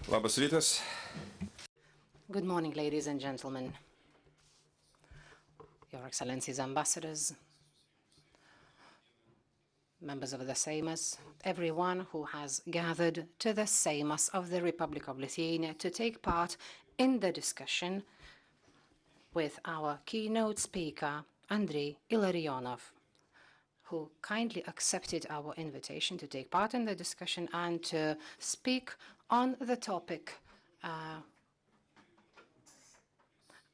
Labas rytas. Good morning, ladies and gentlemen, Your Excellencies, ambassadors, members of the Seimas, everyone who has gathered to the Seimas of the Republic of Lithuania to take part in the discussion with our keynote speaker, Andrejus Ilarionovas, who kindly accepted our invitation to take part in the discussion and to speak on the topic.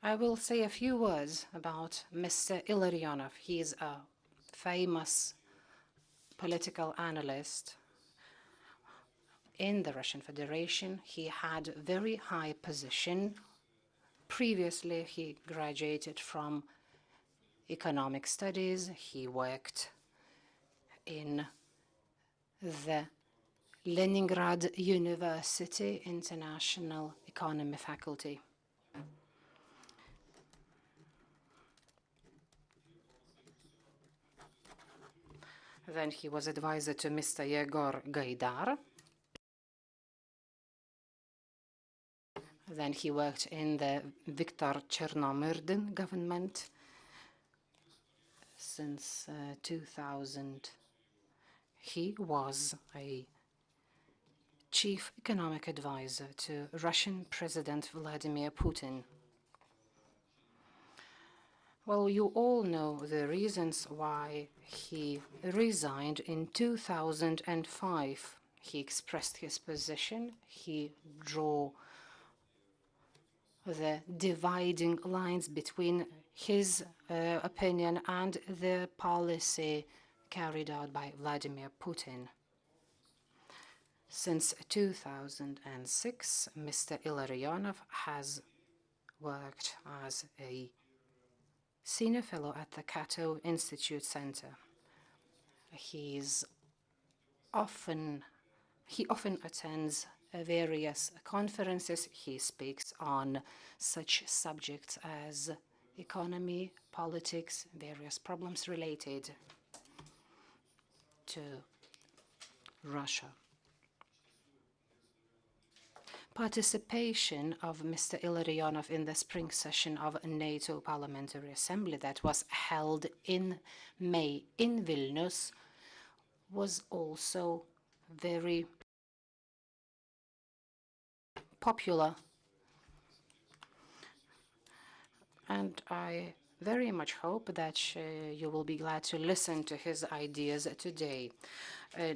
I will say a few words about Mr. Ilarionovas. He is a famous political analyst in the Russian Federation. He had a very high position. Previously, he graduated from economic studies. He worked in the Leningrad University International Economy Faculty. Then he was advisor to Mr. Yegor Gaidar. Then he worked in the Viktor Chernomyrdin government since 2000. He was a chief economic advisor to Russian President Vladimir Putin. Well, you all know the reasons why he resigned in 2005. He expressed his position. He drew the dividing lines between his opinion and the policy carried out by Vladimir Putin. Since 2006, Mr. Ilarionovas has worked as a senior fellow at the Katono Institute Center. He often attends various conferences. He speaks on such subjects as economy, politics, various problems related to Russia. Participation of Mr. Ilarionovas in the spring session of NATO Parliamentary Assembly that was held in May in Vilnius was also very popular. And I very much hope that you will be glad to listen to his ideas today.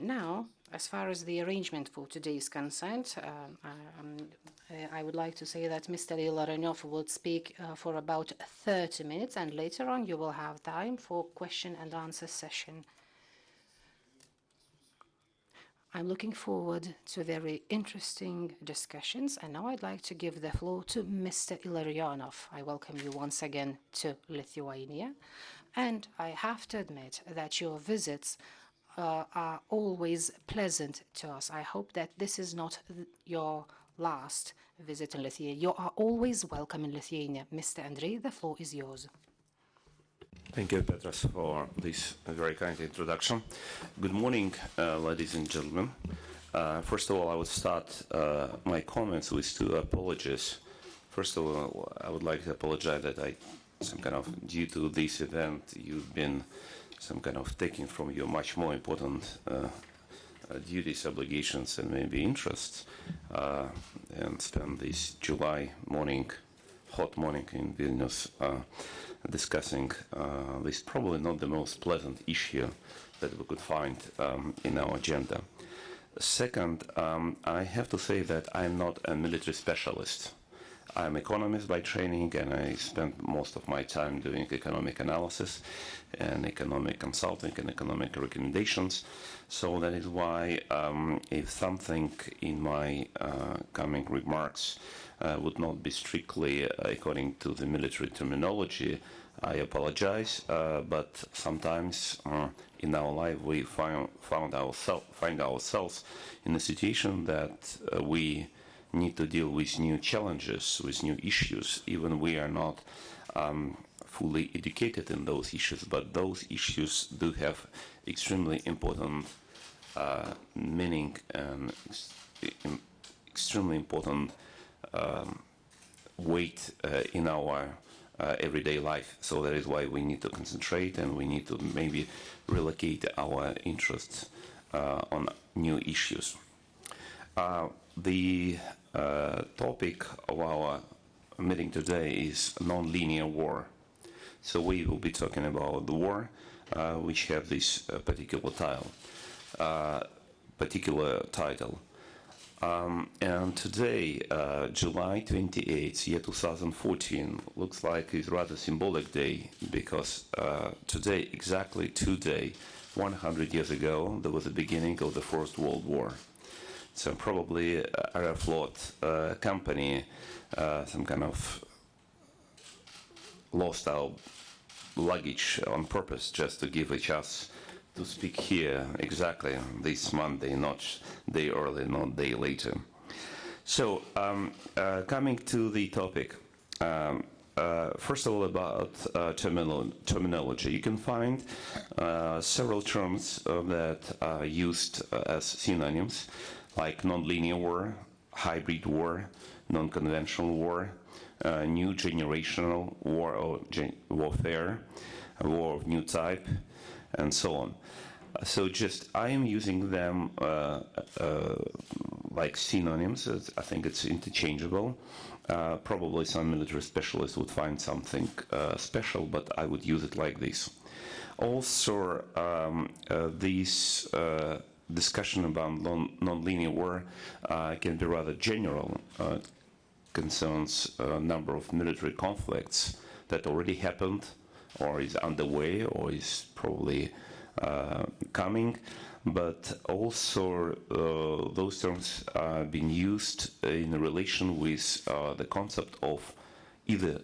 Now, as far as the arrangement for today is concerned, I would like to say that Mr. Ilarionovas will speak for about 30 minutes, and later on you will have time for question and answer session. I'm looking forward to very interesting discussions, and now I'd like to give the floor to Mr. Ilarionovas. I welcome you once again to Lithuania, and I have to admit that your visits are always pleasant to us. I hope that this is not your last visit in Lithuania. You are always welcome in Lithuania. Mr. Andrei, the floor is yours. Thank you, Petras, for this very kind introduction. Good morning, ladies and gentlemen. First of all, I would start my comments with two apologies. First of all, I would like to apologize that due to this event, you've been taking from your much more important duties, obligations, and maybe interests, and spend this July morning, hot morning in Vilnius, discussing this probably not the most pleasant issue that we could find in our agenda. Second, I have to say that I'm not a military specialist. I'm an economist by training, and I spent most of my time doing economic analysis and economic consulting and economic recommendations. So that is why if something in my coming remarks would not be strictly according to the military terminology, I apologize, but sometimes in our life we find ourselves in a situation that we need to deal with new challenges, with new issues, even we are not fully educated in those issues, but those issues do have extremely important meaning and extremely important weight in our everyday life. So that is why we need to concentrate, and we need to maybe relocate our interests on new issues. The topic of our meeting today is non-linear war. So we will be talking about the war, which have this particular title. And today, July 28th, year 2014, looks like a rather symbolic day, because today, exactly today, 100 years ago, there was the beginning of the First World War. So probably Aeroflot company, some kind of lost our luggage on purpose just to give a chance to speak here exactly this Monday, not day early, not day later. So, coming to the topic, first of all about terminology. You can find several terms that are used as synonyms, like non-linear war, hybrid war, non-conventional war, new generational war or warfare, war of new type, and so on. So just I am using them like synonyms. I think it's interchangeable. Probably some military specialists would find something special, but I would use it like this. Also, this discussion about non-linear war can be rather general. Concerns a number of military conflicts that already happened, or is underway, or is probably coming, but also those terms are being used in relation with the concept of either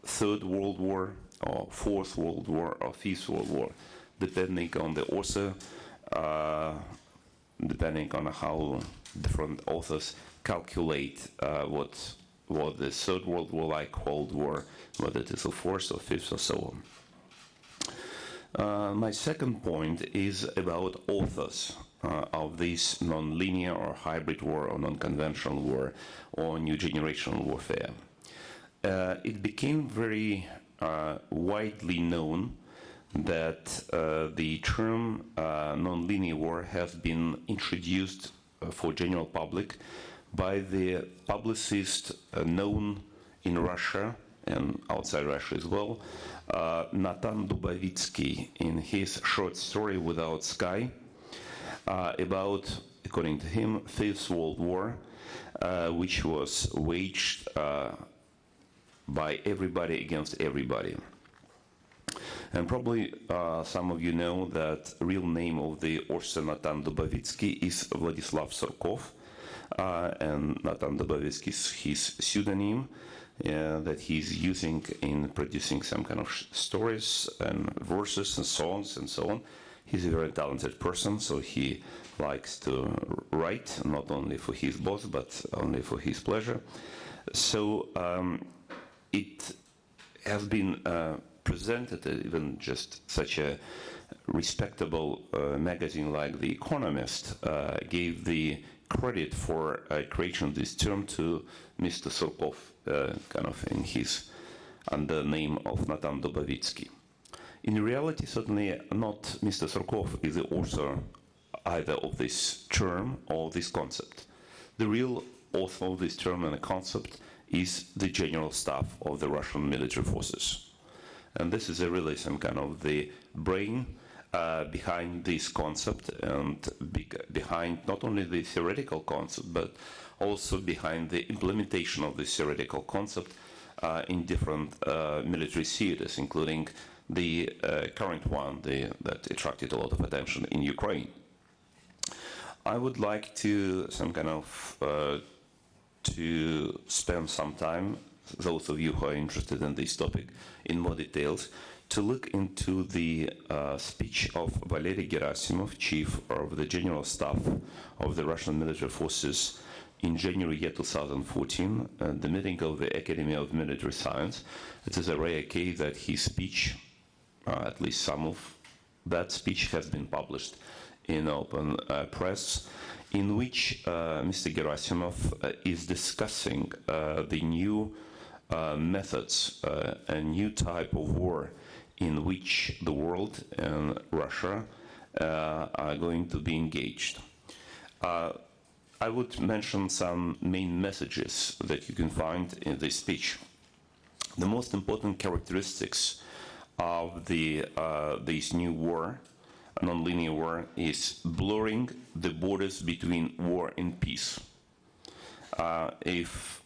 Third World War, or Fourth World War, or Fifth World War, depending on the author, depending on how different authors calculate what the Third World War like, Cold War, whether it is a fourth or fifth or so on. My second point is about authors of this non-linear or hybrid war or non-conventional war or new generational warfare. It became very widely known that the term non-linear war has been introduced for general public by the publicist known in Russia and outside Russia as well, Natan Dubovitsky, in his short story Without Sky, about, according to him, Fifth World War, which was waged by everybody against everybody. And probably some of you know that the real name of the author Natan Dubovitsky is Vladislav Surkov, and Natan Dubovitsky is his pseudonym that he's using in producing some kind of stories and verses and songs and so on. He's a very talented person, so he likes to write, not only for his boss, but only for his pleasure. So it has been presented, even just such a respectable magazine like The Economist gave the credit for creation of this term to Mr. Surkov, kind of in his under name of Natan Dubovitsky. In reality, certainly not Mr. Surkov is the author either of this term or this concept. The real author of this term and the concept is the general staff of the Russian military forces. And this is really some kind of the brain behind this concept, and behind not only the theoretical concept, but also behind the implementation of this theoretical concept in different military theaters, including the current one that attracted a lot of attention in Ukraine. I would like to to spend some time, those of you who are interested in this topic in more details, to look into the speech of Valery Gerasimov, chief of the general staff of the Russian military forces in January year 2014, the meeting of the Academy of Military Science. It is a rare case that his speech, at least some of that speech, has been published in open press in which Mr. Gerasimov is discussing the new methods, a new type of war in which the world and Russia are going to be engaged. I would mention some main messages that you can find in this speech. The most important characteristics of this new war, non-linear war, is blurring the borders between war and peace. If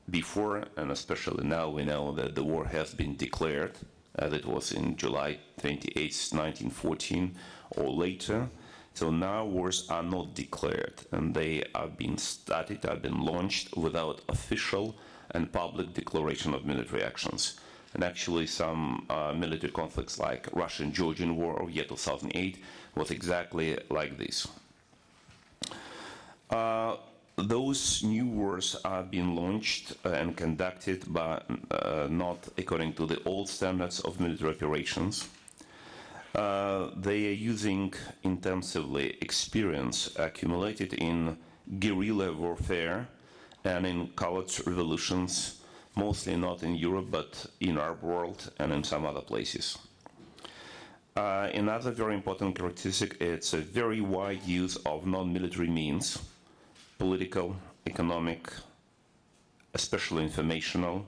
before, and especially now, we know that the war has been declared, as it was in July 28, 1914, or later, so now wars are not declared, and they have been started, have been launched without official and public declaration of military actions. And actually some military conflicts like Russian-Georgian War of year 2008 was exactly like this. Those new wars are being launched and conducted by not according to the old standards of military operations. They are using intensively experience accumulated in guerrilla warfare and in colored revolutions, mostly not in Europe, but in Arab world and in some other places. Another very important characteristic, it's a very wide use of non-military means, political, economic, especially informational,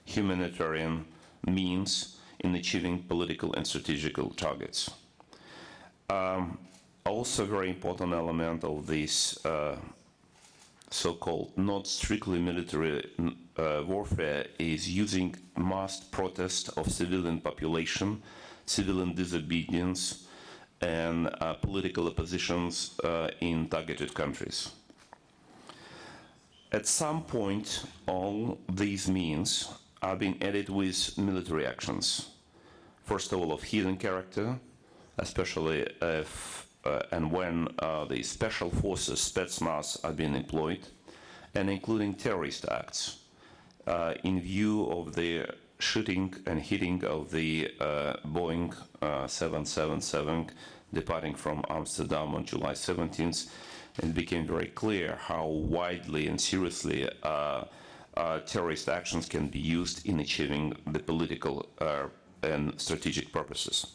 humanitarian means in achieving political and strategical targets. Also a very important element of this so-called not strictly military warfare is using mass protest of civilian population, civilian disobedience, and political oppositions in targeted countries. At some point, all these means are being added with military actions. First of all, of hidden character, especially if and when the special forces, spetsnaz, are being employed, and including terrorist acts in view of the shooting and hitting of the Boeing 777 departing from Amsterdam on July 17th. It became very clear how widely and seriously terrorist actions can be used in achieving the political and strategic purposes.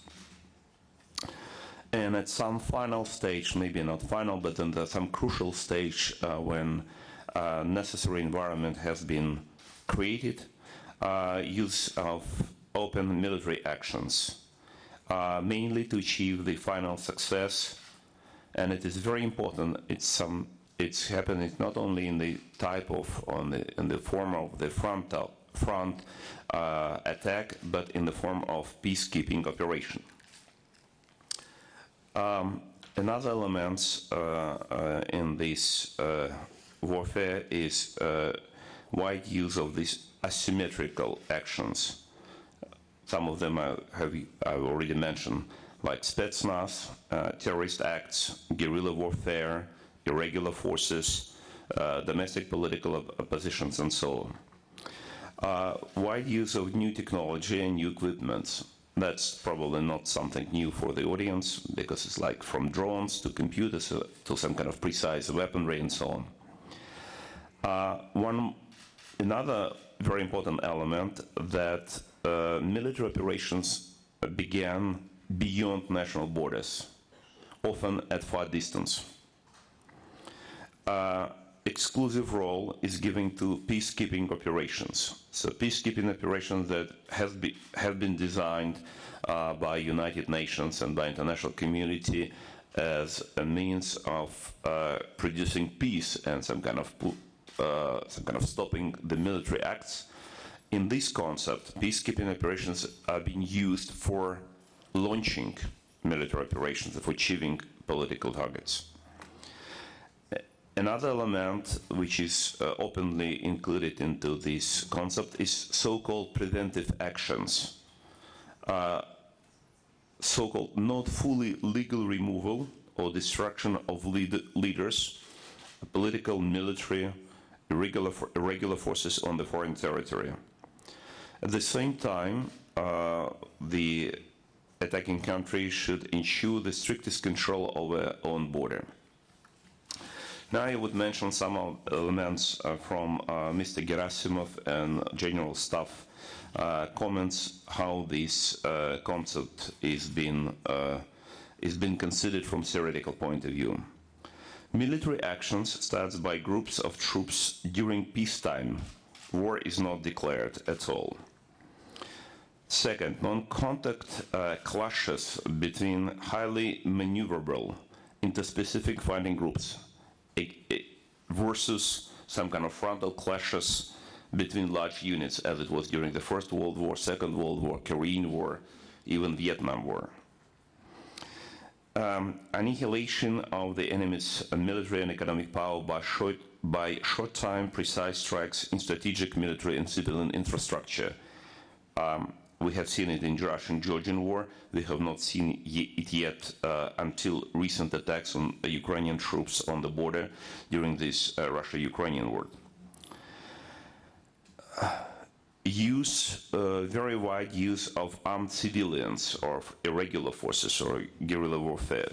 And at some final stage, maybe not final, but in some crucial stage when necessary environment has been created, use of open military actions, mainly to achieve the final success. And it is very important. It's happening not only in the type of in the form of the front attack, but in the form of peacekeeping operation. Another element in this warfare is wide use of these asymmetrical actions. Some of them I've already mentioned, like spetsnaz, terrorist acts, guerrilla warfare, irregular forces, domestic political oppositions, and so on. Wide use of new technology and new equipment. That's probably not something new for the audience, because it's like from drones to computers to some kind of precise weaponry and so on. Another very important element that military operations began beyond national borders, often at far distance. Exclusive role is given to peacekeeping operations. So peacekeeping operations that have been designed by United Nations and by international community as a means of producing peace and some kind of stopping the military acts. In this concept, peacekeeping operations are being used for launching military operations, for achieving political targets. Another element which is openly included into this concept is so-called preventive actions, so-called not fully legal removal or destruction of leaders, political, military, irregular forces on the foreign territory. At the same time, the attacking country should ensure the strictest control of their own border. Now I would mention some of elements from Mr. Gerasimov and General Staff comments how this concept is being considered from theoretical point of view. Military actions starts by groups of troops during peacetime. War is not declared at all. Second, non-contact clashes between highly maneuverable interspecific fighting groups versus some kind of frontal clashes between large units, as it was during the First World War, Second World War, Korean War, even Vietnam War. Annihilation of the enemy's military and economic power by short-time precise strikes in strategic military and civilian infrastructure. We have seen it in the Russian-Georgian war. We have not seen it yet until recent attacks on Ukrainian troops on the border during this Russia-Ukrainian war. Very wide use of armed civilians or irregular forces or guerrilla warfare.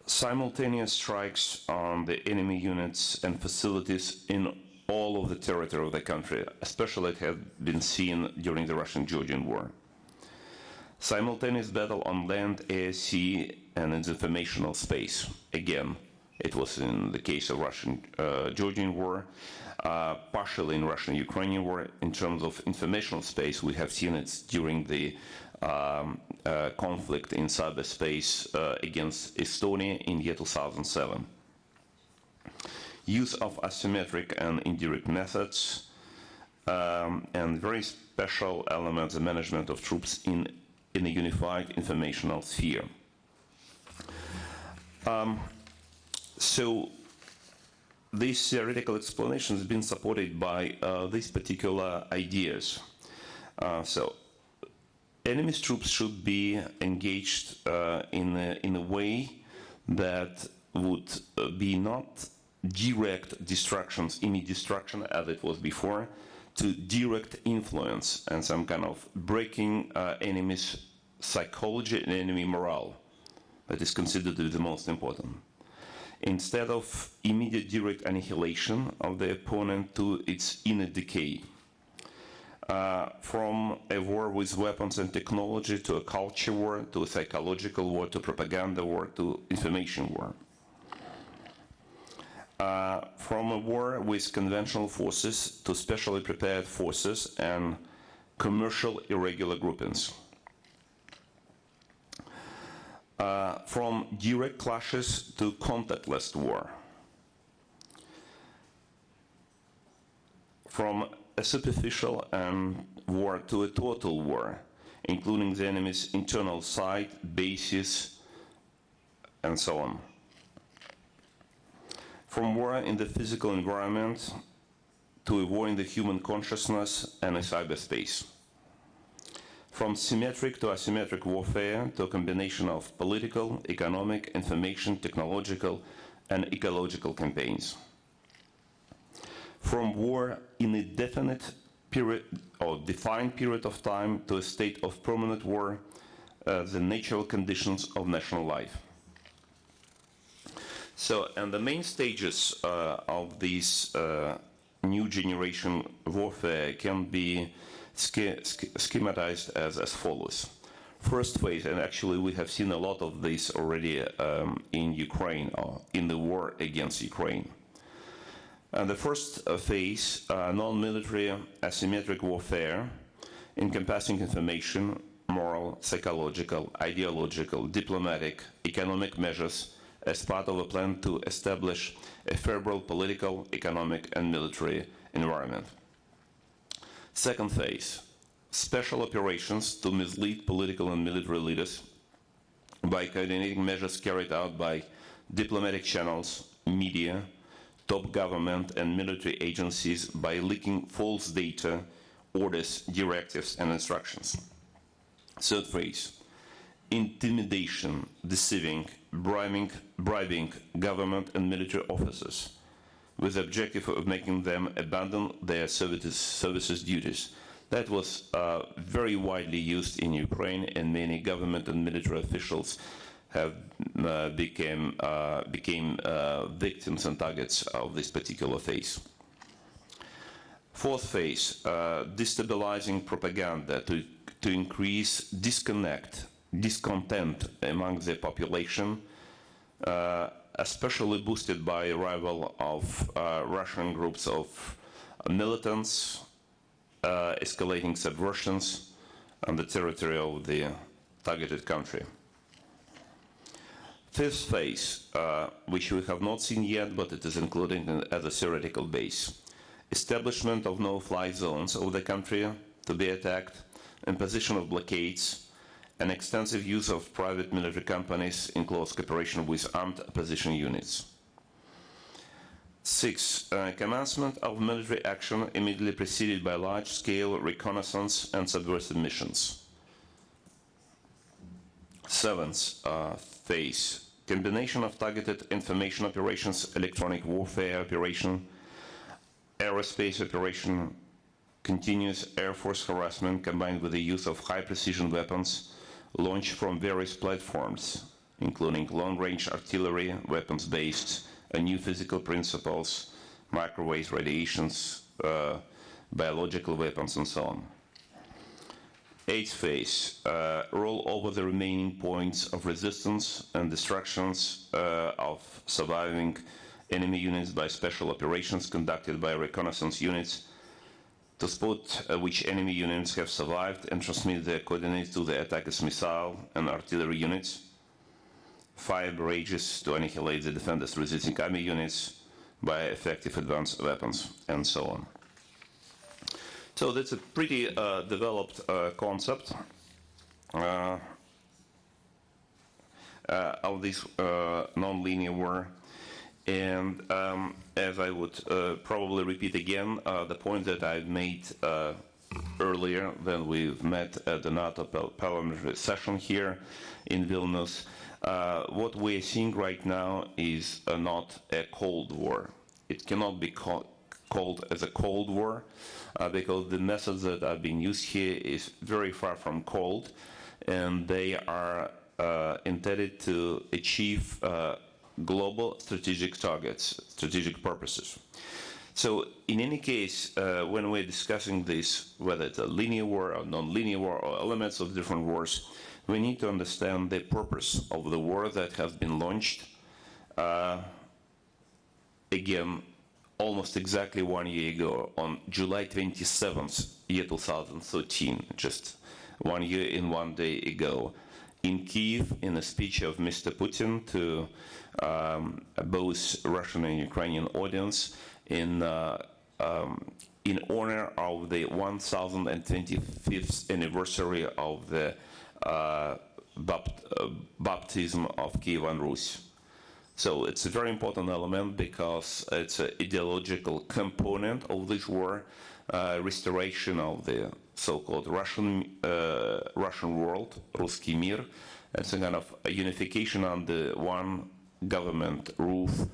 Simultaneous strikes on the enemy units and facilities in all of the territory of the country, especially it had been seen during the Russian-Georgian war. Simultaneous battle on land, air, sea, and in the informational space. Again, it was in the case of Russian-Georgian war, partially in Russian-Ukrainian war. In terms of informational space, we have seen it during the conflict in cyberspace against Estonia in year 2007. Use of asymmetric and indirect methods, and very special elements of management of troops in a unified informational sphere. So this theoretical explanation has been supported by these particular ideas. So enemy's troops should be engaged in a way that would be not direct destructions, immediate destruction as it was before, to direct influence and some kind of breaking enemy's psychology and enemy morale. That is considered to be the most important. Instead of immediate direct annihilation of the opponent to its inner decay. From a war with weapons and technology to a culture war, to a psychological war, to propaganda war, to information war. From a war with conventional forces to specially prepared forces and commercial irregular groupings. From direct clashes to contactless war. From a superficial war to a total war, including the enemy's internal site, bases, and so on. From war in the physical environment to avoiding the human consciousness and a cyberspace. From symmetric to asymmetric warfare to a combination of political, economic, information, technological, and ecological campaigns. From war in a definite period or defined period of time to a state of permanent war, the natural conditions of national life. So, and the main stages of this new generation warfare can be schematized as follows. First phase, and actually we have seen a lot of this already in Ukraine, or in the war against Ukraine. And the first phase, non-military asymmetric warfare, encompassing information, moral, psychological, ideological, diplomatic, economic measures, as part of a plan to establish a favorable political, economic, and military environment. Second phase, special operations to mislead political and military leaders by coordinating measures carried out by diplomatic channels, media, top government, and military agencies by leaking false data, orders, directives, and instructions. Third phase, intimidation, deceiving, bribing government and military officers with the objective of making them abandon their services duties. That was very widely used in Ukraine, and many government and military officials have became victims and targets of this particular phase. Fourth phase, destabilizing propaganda to increase discontent among the population, especially boosted by arrival of Russian groups of militants, escalating subversions on the territory of the targeted country. Fifth phase, which we have not seen yet, but it is included as a theoretical base. Establishment of no-fly zones of the country to be attacked, imposition of blockades, and extensive use of private military companies in close cooperation with armed opposition units. Six, commencement of military action immediately preceded by large-scale reconnaissance and subversive missions. Seventh phase, combination of targeted information operations, electronic warfare operation, aerospace operation, continuous Air Force harassment combined with the use of high-precision weapons launched from various platforms, including long-range artillery, weapons-based, new physical principles, microwave radiations, biological weapons, and so on. Eighth phase, roll over the remaining points of resistance and destructions of surviving enemy units by special operations conducted by reconnaissance units to spot which enemy units have survived and transmit their coordinates to the attacker's missile and artillery units, fire barrages to annihilate the defender's resisting army units by effective advanced weapons, and so on. So that's a pretty developed concept of this non-linear war. And as I would probably repeat again, the point that I've made earlier when we've met at the NATO parliamentary session here in Vilnius, what we are seeing right now is not a Cold War. It cannot be called as a Cold War because the methods that are being used here is very far from cold, and they are intended to achieve global strategic targets, strategic purposes. So in any case, when we're discussing this, whether it's a linear war or non-linear war or elements of different wars, we need to understand the purpose of the war that has been launched, again, almost exactly 1 year ago, on July 27th, year 2013, just 1 year and 1 day ago, in Kyiv, in a speech of Mr. Putin to both Russian and Ukrainian audience in honor of the 1025th anniversary of the baptism of Kiev and Rus. So it's a very important element because it's an ideological component of this war, restoration of the so-called Russian world, Ruski Mir. It's a kind of a unification under one government roof,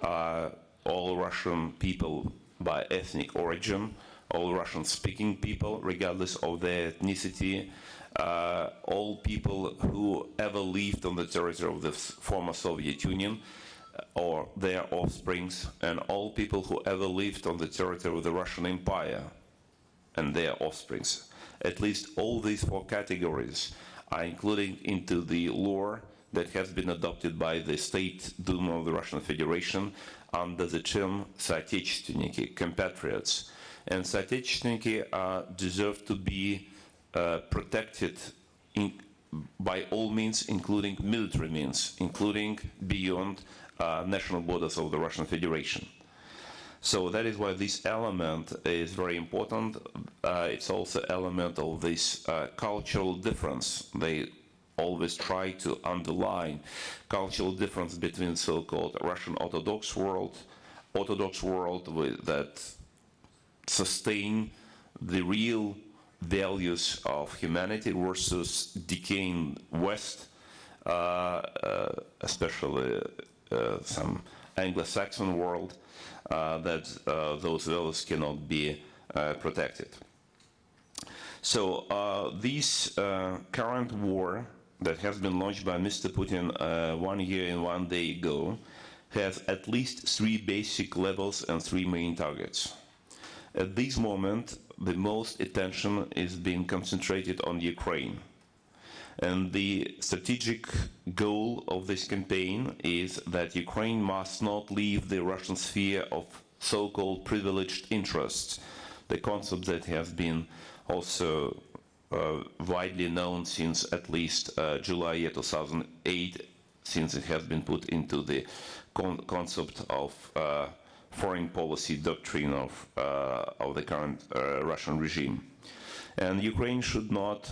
all Russian people by ethnic origin, all Russian-speaking people, regardless of their ethnicity, all people who ever lived on the territory of the former Soviet Union or their offsprings, and all people who ever lived on the territory of the Russian Empire and their offsprings. At least all these four categories are included into the law that has been adopted by the State Duma of the Russian Federation under the term соотечественники, compatriots. And соотечественники deserve to be protected by all means, including military means, including beyond national borders of the Russian Federation. So that is why this element is very important. It's also an element of this cultural difference. They always try to underline cultural difference between so-called Russian Orthodox world that sustain the real values of humanity versus decaying West, especially some Anglo-Saxon world, that those values cannot be protected. So this current war that has been launched by Mr. Putin 1 year and 1 day ago has at least 3 basic levels and 3 main targets. At this moment, the most attention is being concentrated on Ukraine. And the strategic goal of this campaign is that Ukraine must not leave the Russian sphere of so-called privileged interests, the concept that has been also widely known since at least July 2008, since it has been put into the concept of foreign policy doctrine of the current Russian regime. And Ukraine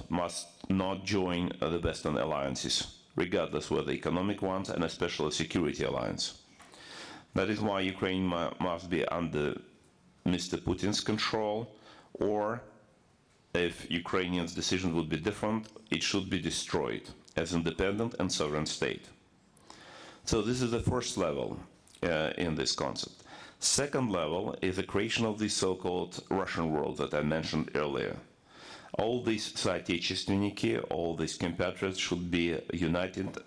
must not join the Western alliances, regardless whether economic ones and especially security alliance. That is why Ukraine must be under Mr. Putin's control, or if Ukrainians' decision would be different, it should be destroyed as independent and sovereign state. So this is the first level in this concept. Second level is the creation of the so-called Russian world that I mentioned earlier. All these соотечественники, all these compatriots should be united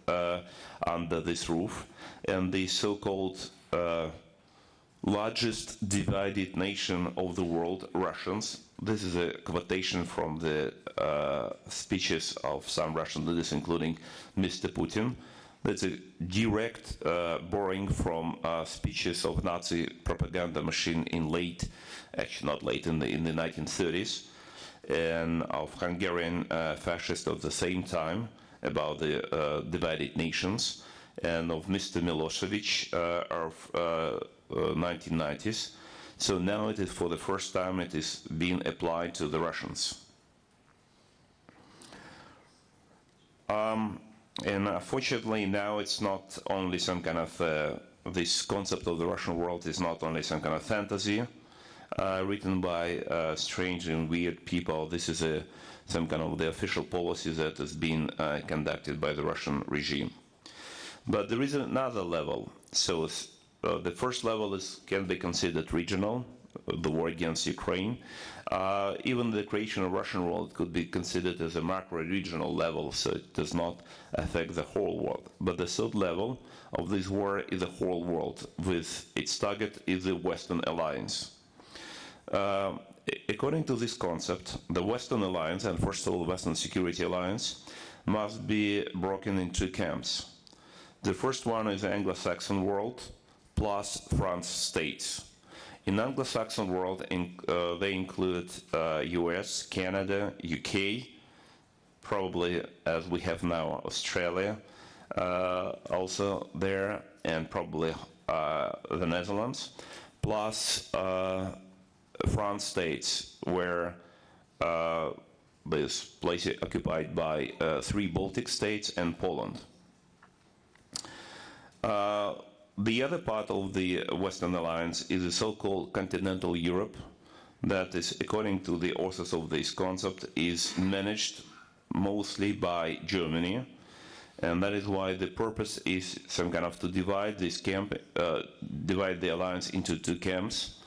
under this roof, and the so-called largest divided nation of the world, Russians. This is a quotation from the speeches of some Russian leaders, including Mr. Putin. That's a direct borrowing from speeches of Nazi propaganda machine in the 1930s, and of Hungarian fascists of the same time about the divided nations, and of Mr. Milosevic of 1990s. So now it is for the first time it is being applied to the Russians. And unfortunately now it's not only some kind of, this concept of the Russian world is not only some kind of fantasy written by strange and weird people. This is some kind of the official policy that is being conducted by the Russian regime. But there is another level. So the first level can be considered regional, the war against Ukraine. Even the creation of Russian world could be considered as a macro-regional level, so it does not affect the whole world. But the third level of this war is the whole world, with its target is the Western alliance. According to this concept, the Western alliance, and first of all, the Western security alliance, must be broken into 2 camps. The first one is the Anglo-Saxon world plus France states. In Anglo-Saxon world, they include US, Canada, UK, probably as we have now Australia also there, and probably the Netherlands, plus France states, where this place is occupied by 3 Baltic states and Poland. The other part of the Western alliance is the so-called continental Europe, that is, according to the authors of this concept, is managed mostly by Germany, and that is why the purpose is some kind of to divide this divide the alliance into 2 camps.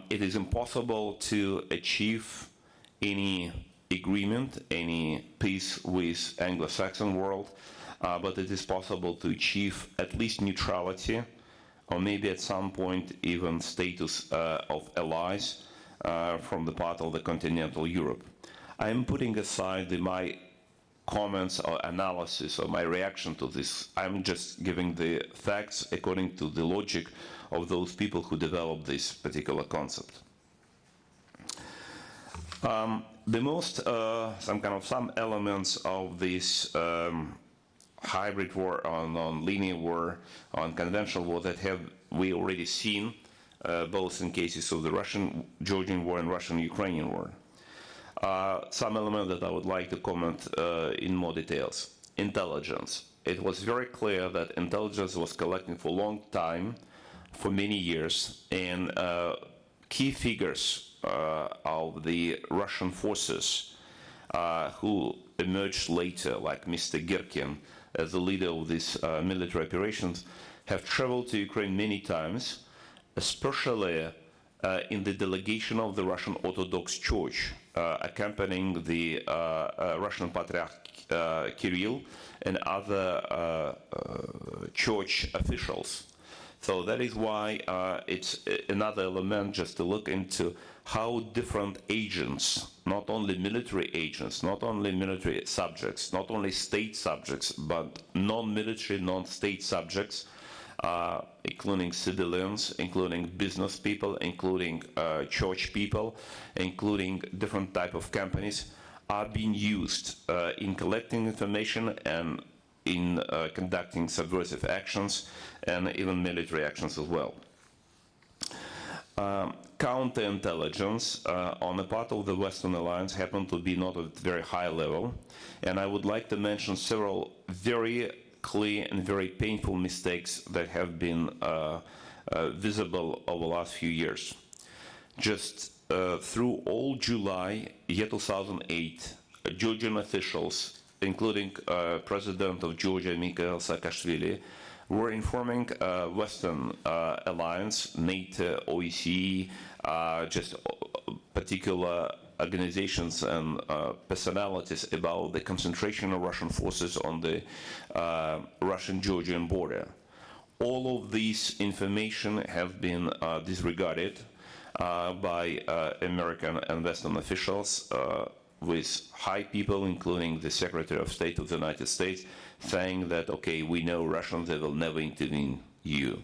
It is impossible to achieve any agreement, any peace with Anglo-Saxon world, but it is possible to achieve at least neutrality, or maybe at some point even status of allies from the part of the continental Europe. I am putting aside my comments or analysis or my reaction to this. I'm just giving the facts according to the logic of those people who developed this particular concept. The most, some elements of this hybrid war, on linear war, on conventional war that we already seen, both in cases of the Russian-Georgian war and Russian-Ukrainian war. Some element that I would like to comment in more details. Intelligence. It was very clear that intelligence was collecting for a long time, for many years, and key figures of the Russian forces who emerged later, like Mr. Girkin, as the leader of these military operations, have traveled to Ukraine many times, especially in the delegation of the Russian Orthodox Church, accompanying the Russian Patriarch Kirill and other church officials. So that is why it's another element just to look into how different agents, not only military agents, not only military subjects, not only state subjects, but non-military, non-state subjects, including civilians, including business people, including church people, including different type of companies, are being used in collecting information and in conducting subversive actions and even military actions as well. Counterintelligence on the part of the Western Alliance happened to be not at very high level, and I would like to mention several very clear and very painful mistakes that have been visible over the last few years. Just through all July year 2008, Georgian officials, including President of Georgia, Mikhail Saakashvili, were informing Western Alliance, NATO, OEC, just particular organizations and personalities about the concentration of Russian forces on the Russian-Georgian border. All of this information have been disregarded by American and Western officials, with high people, including the Secretary of State of the United States, saying that, okay, we know Russians, they will never intervene you.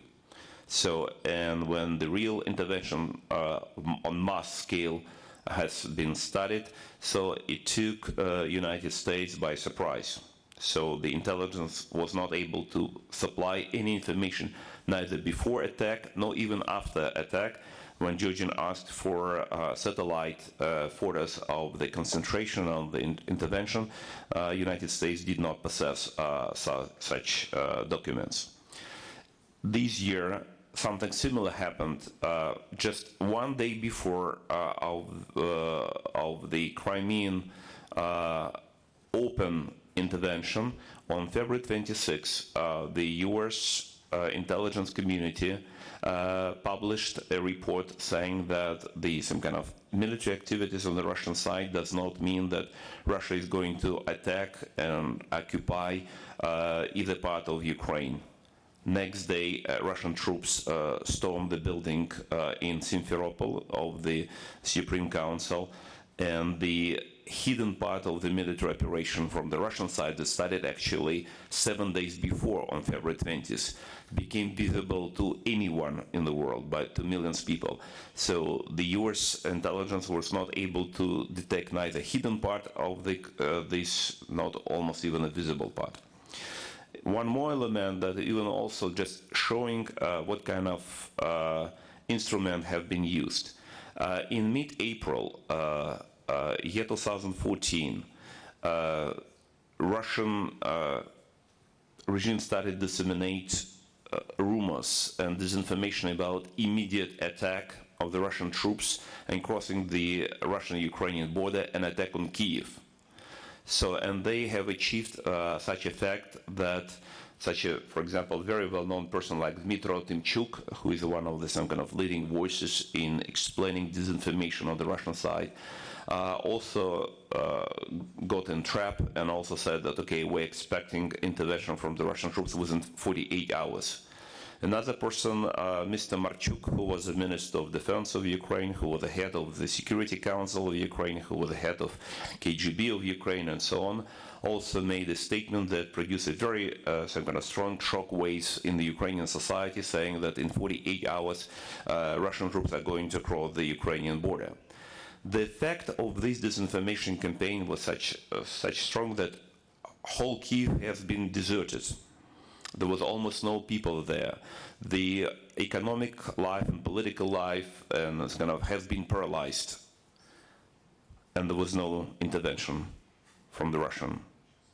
So, and when the real intervention on mass scale has been studied, so it took United States by surprise. So the intelligence was not able to supply any information, neither before attack, nor even after attack. When Georgian asked for satellite photos of the concentration of the intervention, United States did not possess such documents. This year, something similar happened just one day before of the Crimean open intervention. On February 26, the U.S. Intelligence community published a report saying that some kind of military activities on the Russian side does not mean that Russia is going to attack and occupy either part of Ukraine. Next day, Russian troops stormed the building in Simferopol of the Supreme Council, and the hidden part of the military operation from the Russian side that started actually 7 days before, on February 20th, became visible to anyone in the world, to millions of people. So the U.S. intelligence was not able to detect neither hidden part of this, not almost even a visible part. One more element that even also just showing what kind of instrument have been used. In mid-April, year 2014, Russian regime started to disseminate rumors and disinformation about immediate attack of the Russian troops and crossing the Russian-Ukrainian border and attack on Kiev. So, and they have achieved such effect that for example, very well-known person like Dmytro Timchuk, who is one of the some kind of leading voices in explaining disinformation on the Russian side, also got entrapped and also said that, okay, we're expecting intervention from the Russian troops within 48 hours. Another person, Mr. Marchuk, who was the Minister of Defense of Ukraine, who was the head of the Security Council of Ukraine, who was the head of KGB of Ukraine, and so on, also made a statement that produced a very some kind of strong shock waves in the Ukrainian society, saying that in 48 hours, Russian troops are going to cross the Ukrainian border. The effect of this disinformation campaign was such strong that whole Kiev has been deserted. There was almost no people there. The economic life and political life and kind of has been paralyzed, and there was no intervention from the Russian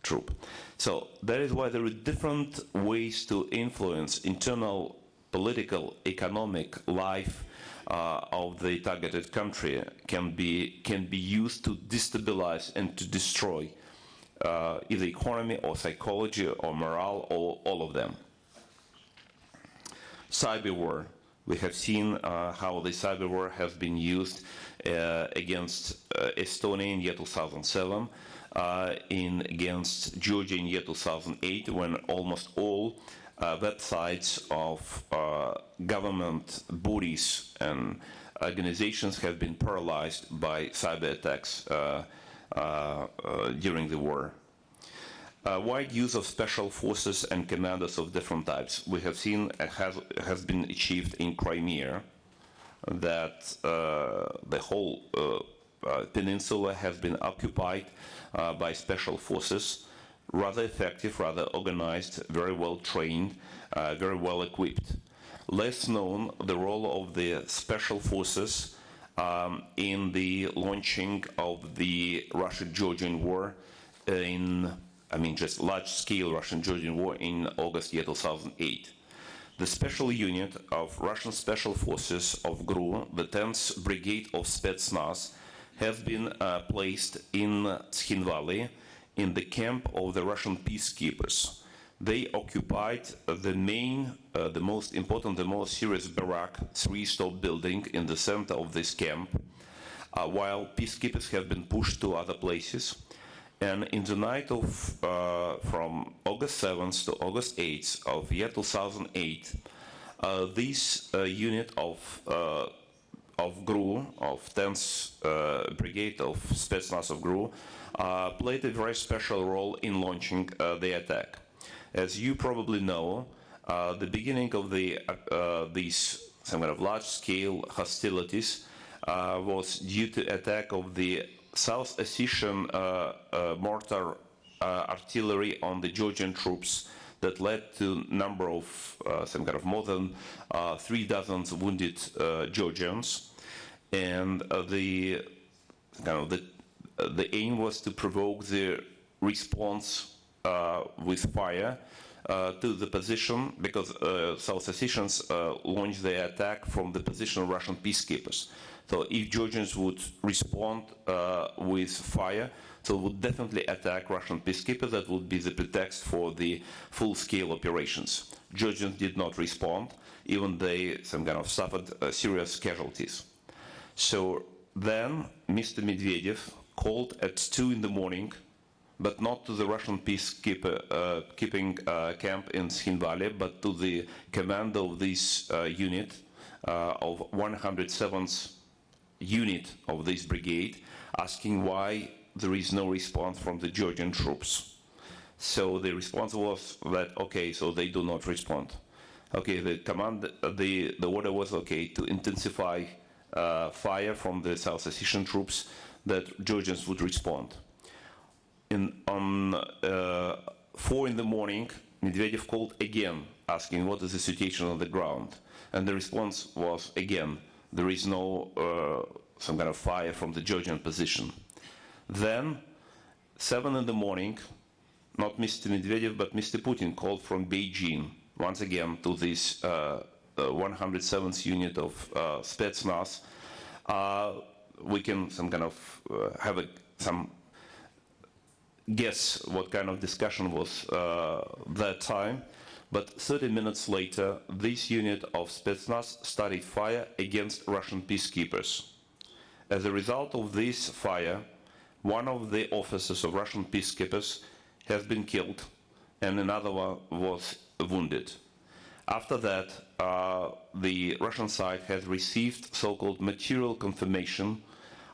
troop. So that is why there are different ways to influence internal political, economic life of the targeted country can be used to destabilize and to destroy either economy or psychology or morale or all of them. Cyber war. We have seen how the cyber war has been used against Estonia in year 2007, against Georgia in year 2008, when almost all websites of government bodies and organizations have been paralyzed by cyber attacks during the war. Wide use of special forces and commanders of different types. We have seen has been achieved in Crimea, that the whole peninsula has been occupied by special forces, rather effective, rather organized, very well trained, very well equipped. Less known the role of the special forces in the launching of the Russo-Georgian War just large-scale Russian-Georgian War in August year 2008. The special unit of Russian Special Forces of GRU, the 10th Brigade of Spetsnaz, has been placed in Tskhinvali, in the camp of the Russian peacekeepers. They occupied the main, the most important, the most serious barrack, three-stop building in the center of this camp, while peacekeepers have been pushed to other places. And in the night of from August 7th to August 8th of year 2008, this unit of GRU, of 10th Brigade of Spetsnaz of GRU, played a very special role in launching the attack. As you probably know, the beginning of these some kind of large-scale hostilities was due to attack of the South Ossetian mortar artillery on the Georgian troops that led to a number of more than 36 wounded Georgians, and the aim was to provoke the response with fire to the position, because South Ossetians launched their attack from the position of Russian peacekeepers. So if Georgians would respond with fire, so would definitely attack Russian peacekeepers. That would be the pretext for the full-scale operations. Georgians did not respond, even they suffered serious casualties. So then Mr. Medvedev called at 2 in the morning, but not to the Russian peacekeeping camp in Tskhinvali, but to the commander of this unit, of 107th unit of this brigade, asking why there is no response from the Georgian troops. So the response was that, okay, so they do not respond. Okay, the order was, okay, to intensify fire from the South Ossetian troops, that Georgians would respond. On 4 in the morning, Medvedev called again, asking what is the situation on the ground. And the response was, again, there is no some kind of fire from the Georgian position. Then, 7 in the morning, not Mr. Medvedev, but Mr. Putin called from Beijing, once again, to this 107th unit of Spetsnaz. We can have some guess what kind of discussion was that time. But 30 minutes later, this unit of Spetsnaz started fire against Russian peacekeepers. As a result of this fire, one of the officers of Russian peacekeepers has been killed, and another one was wounded. After that, the Russian side has received so-called material confirmation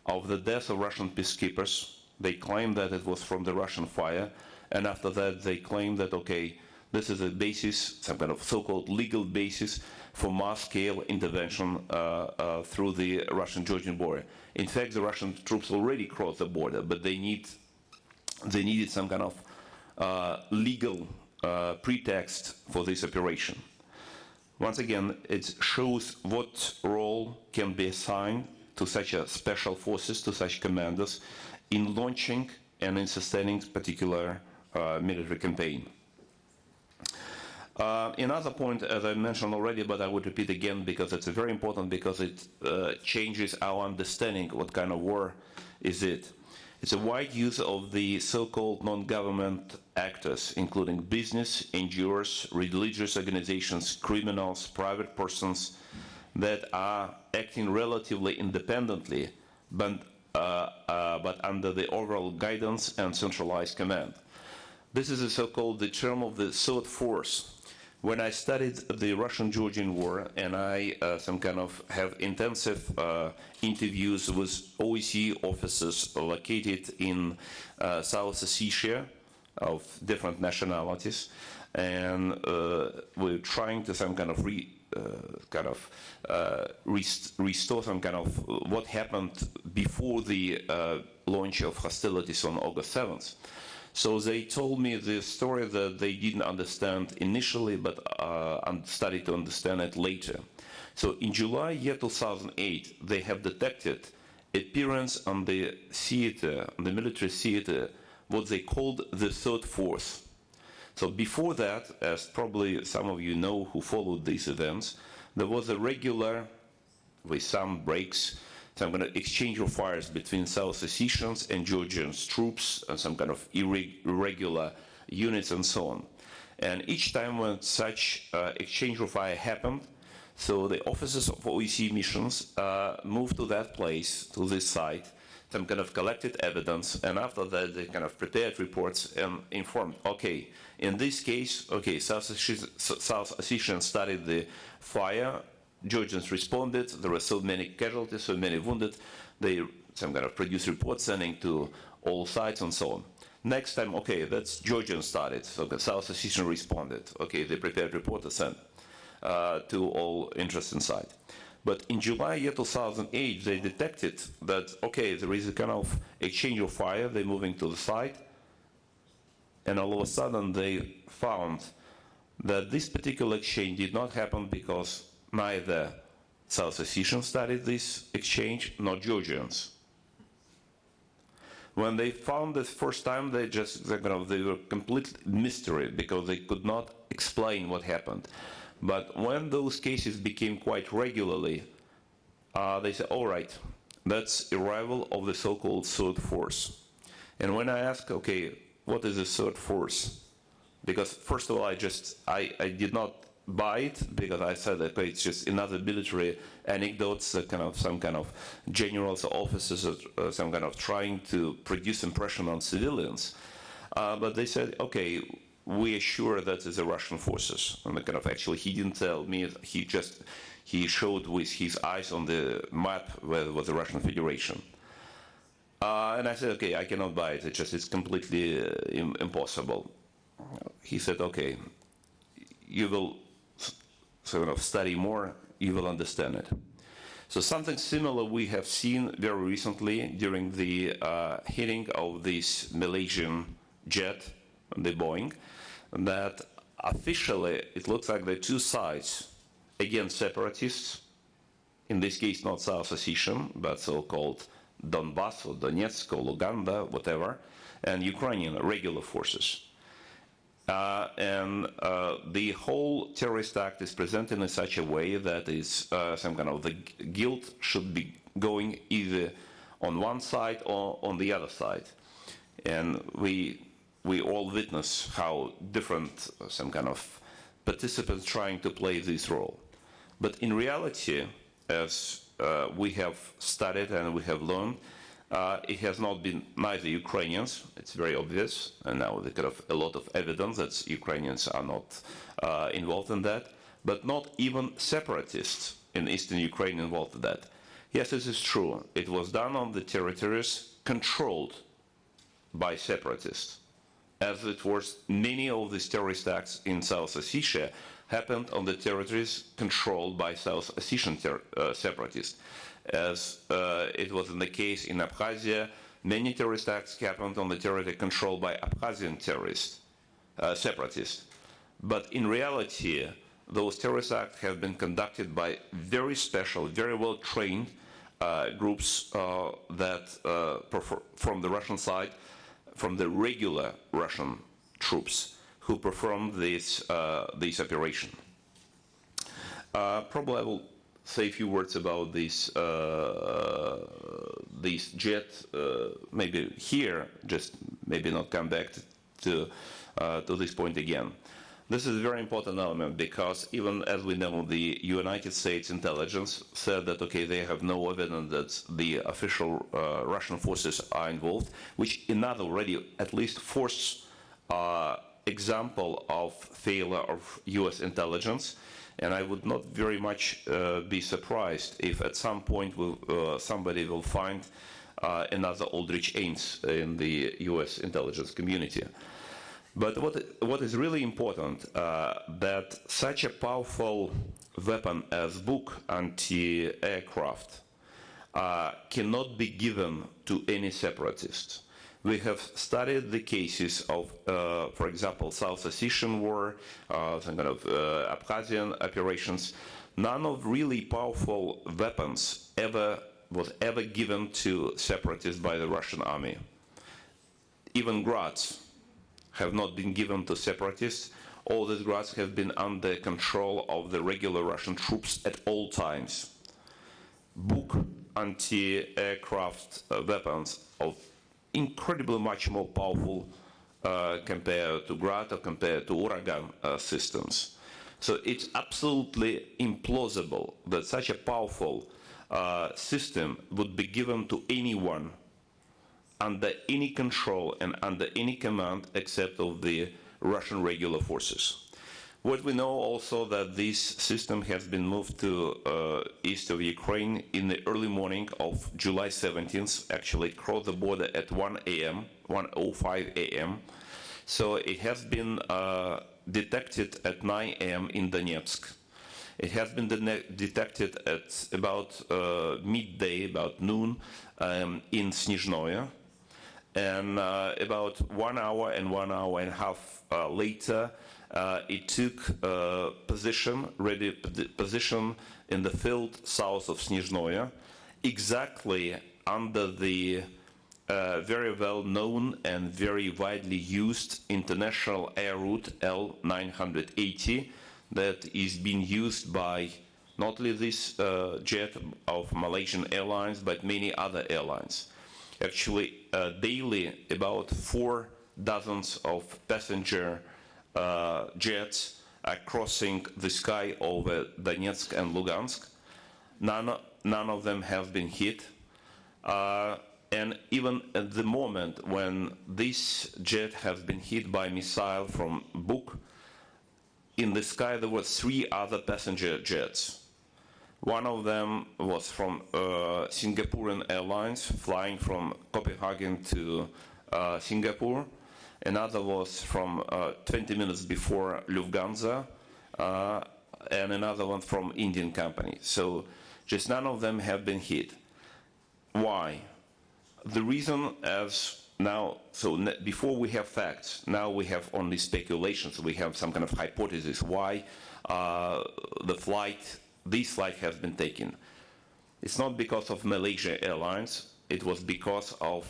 of the death of Russian peacekeepers. They claim that it was from the Russian fire, and after that they claim that, okay, this is a basis, some kind of so-called legal basis for mass-scale intervention through the Russian-Georgian border. In fact, the Russian troops already crossed the border, but they needed some kind of legal pretext for this operation. Once again, it shows what role can be assigned to such a special forces, to such commanders, in launching and in sustaining particular military campaign. Another point, as I mentioned already, but I would repeat again because it's very important, because it changes our understanding what kind of war is it. It's a wide use of the so-called non-government actors, including business, NGOs, religious organizations, criminals, private persons, that are acting relatively independently, but under the overall guidance and centralized command. This is a so-called the term of the third force. When I studied the Russian-Georgian War, and I have intensive interviews with OEC officers located in South Ossetia of different nationalities, and we're trying to restore some kind of what happened before the launch of hostilities on August 7th. So they told me the story that they didn't understand initially, but started to understand it later. So in July year 2008, they have detected appearance on the theater, on the military theater, what they called the third force. So before that, as probably some of you know who followed these events, there was a regular, with some breaks, some kind of exchange of fires between South Ossetians and Georgians troops and some kind of irregular units and so on. And each time when such exchange of fire happened, so the officers of OEC missions moved to that place, to this site, some kind of collected evidence, and after that they kind of prepared reports and informed, okay, in this case, okay, South Ossetians started the fire, Georgians responded, there were so many casualties, so many wounded, they some kind of produced reports sending to all sides and so on. Next time, okay, that's Georgian started, so the South Ossetian responded, okay, they prepared report to send to all interested side. But in July year 2008, they detected that, okay, there is a kind of exchange of fire, they're moving to the site, and all of a sudden they found that this particular exchange did not happen because neither South Ossetians started this exchange, nor Georgians. When they found this first time, they were complete mystery because they could not explain what happened. But when those cases became quite regularly, they said, all right, that's arrival of the so-called third force. And when I asked, okay, what is the third force? Because first of all, I did not buy it because I said that okay, it's just another military anecdotes, some kind of generals or officers, some kind of trying to produce impression on civilians. But they said, okay, we are sure that is the Russian forces. And actually, he didn't tell me. He showed with his eyes on the map where was the Russian Federation. And I said, okay, I cannot buy it. It's completely impossible. He said, okay, you will study more, you will understand it. So something similar we have seen very recently during the hitting of this Malaysian jet, the Boeing, that officially it looks like the two sides, again separatists, in this case not South Ossetian, but so-called Donbass or Donetsk or Luganda, whatever, and Ukrainian regular forces. And the whole terrorist act is presented in such a way that is some kind of the guilt should be going either on one side or on the other side. And we all witness how different some kind of participants trying to play this role. But in reality, as we have studied and we have learned, it has not been neither Ukrainians, it's very obvious, and now there's a lot of evidence that Ukrainians are not involved in that, but not even separatists in eastern Ukraine involved in that. Yes, this is true. It was done on the territories controlled by separatists, as it was many of these terrorist acts in South Ossetia happened on the territories controlled by South Ossetian separatists. As it was in the case in Abkhazia, many terrorist acts happened on the territory controlled by Abkhazian terrorists, separatists. But in reality, those terrorist acts have been conducted by very special, very well-trained groups from the Russian side, from the regular Russian troops who performed this operation. Probably I will say a few words about this jet, maybe here, just maybe not come back to this point again. This is a very important element because even as we know, the United States intelligence said that, okay, they have no evidence that the official Russian forces are involved, which another already at least forced example of failure of US intelligence. And I would not very much be surprised if at some point somebody will find another Aldrich Ames in the US intelligence community. But what is really important, that such a powerful weapon as book anti-aircraft cannot be given to any separatist. We have studied the cases of, for example, South Ossetian War, some kind of Abkhazian operations. None of really powerful weapons was ever given to separatists by the Russian army. Even Grads have not been given to separatists. All these Grads have been under control of the regular Russian troops at all times. Book anti-aircraft weapons of incredibly much more powerful compared to Grad or compared to Uragan systems. So it's absolutely implausible that such a powerful system would be given to anyone under any control and under any command except of the Russian regular forces. What we know also that this system has been moved to east of Ukraine in the early morning of July 17th. Actually, it crossed the border at 1 a.m., 1:05 a.m. So it has been detected at 9 a.m. in Donetsk. It has been detected at about midday, about noon, in Snizhnoye. And about 1 hour and 1 hour and a half later, it took position in the field south of Snizhnoye, exactly under the very well known and very widely used international air route L980 that is being used by not only this jet of Malaysian Airlines but many other airlines. Actually, daily about 4 dozens of passenger jets are crossing the sky over Donetsk and Lugansk. None of them have been hit. And even at the moment when this jet has been hit by missile from Buk, in the sky there were 3 other passenger jets. One of them was from Singaporean Airlines, flying from Copenhagen to Singapore. Another was from 20 minutes before Lufthansa, and another one from Indian company. So just none of them have been hit. Why? The reason as now, before we have facts, now we have only speculations. We have some kind of hypothesis why this flight has been taken. It's not because of Malaysia Airlines. It was because of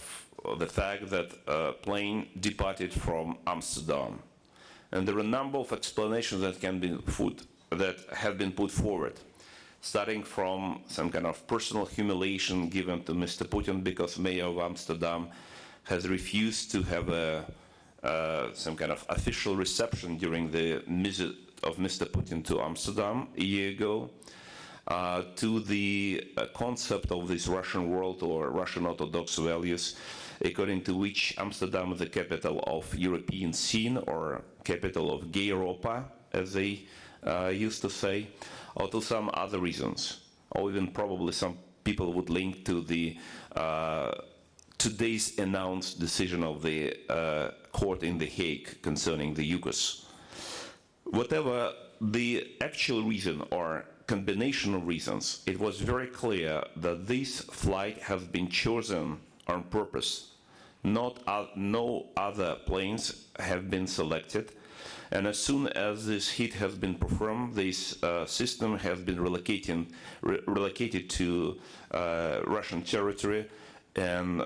the fact that a plane departed from Amsterdam. And there are a number of explanations that have been put forward, starting from some kind of personal humiliation given to Mr. Putin because Mayor of Amsterdam has refused to have some kind of official reception during the visit of Mr. Putin to Amsterdam a year ago, to the concept of this Russian world or Russian Orthodox values, according to which Amsterdam is the capital of European scene or capital of gay Europa, as they used to say, or to some other reasons, or even probably some people would link to the today's announced decision of the court in The Hague concerning the UCAS. Whatever the actual reason or combination of reasons, it was very clear that this flight has been chosen on purpose. No other planes have been selected, and as soon as this hit has been performed, this system has been relocated to Russian territory, and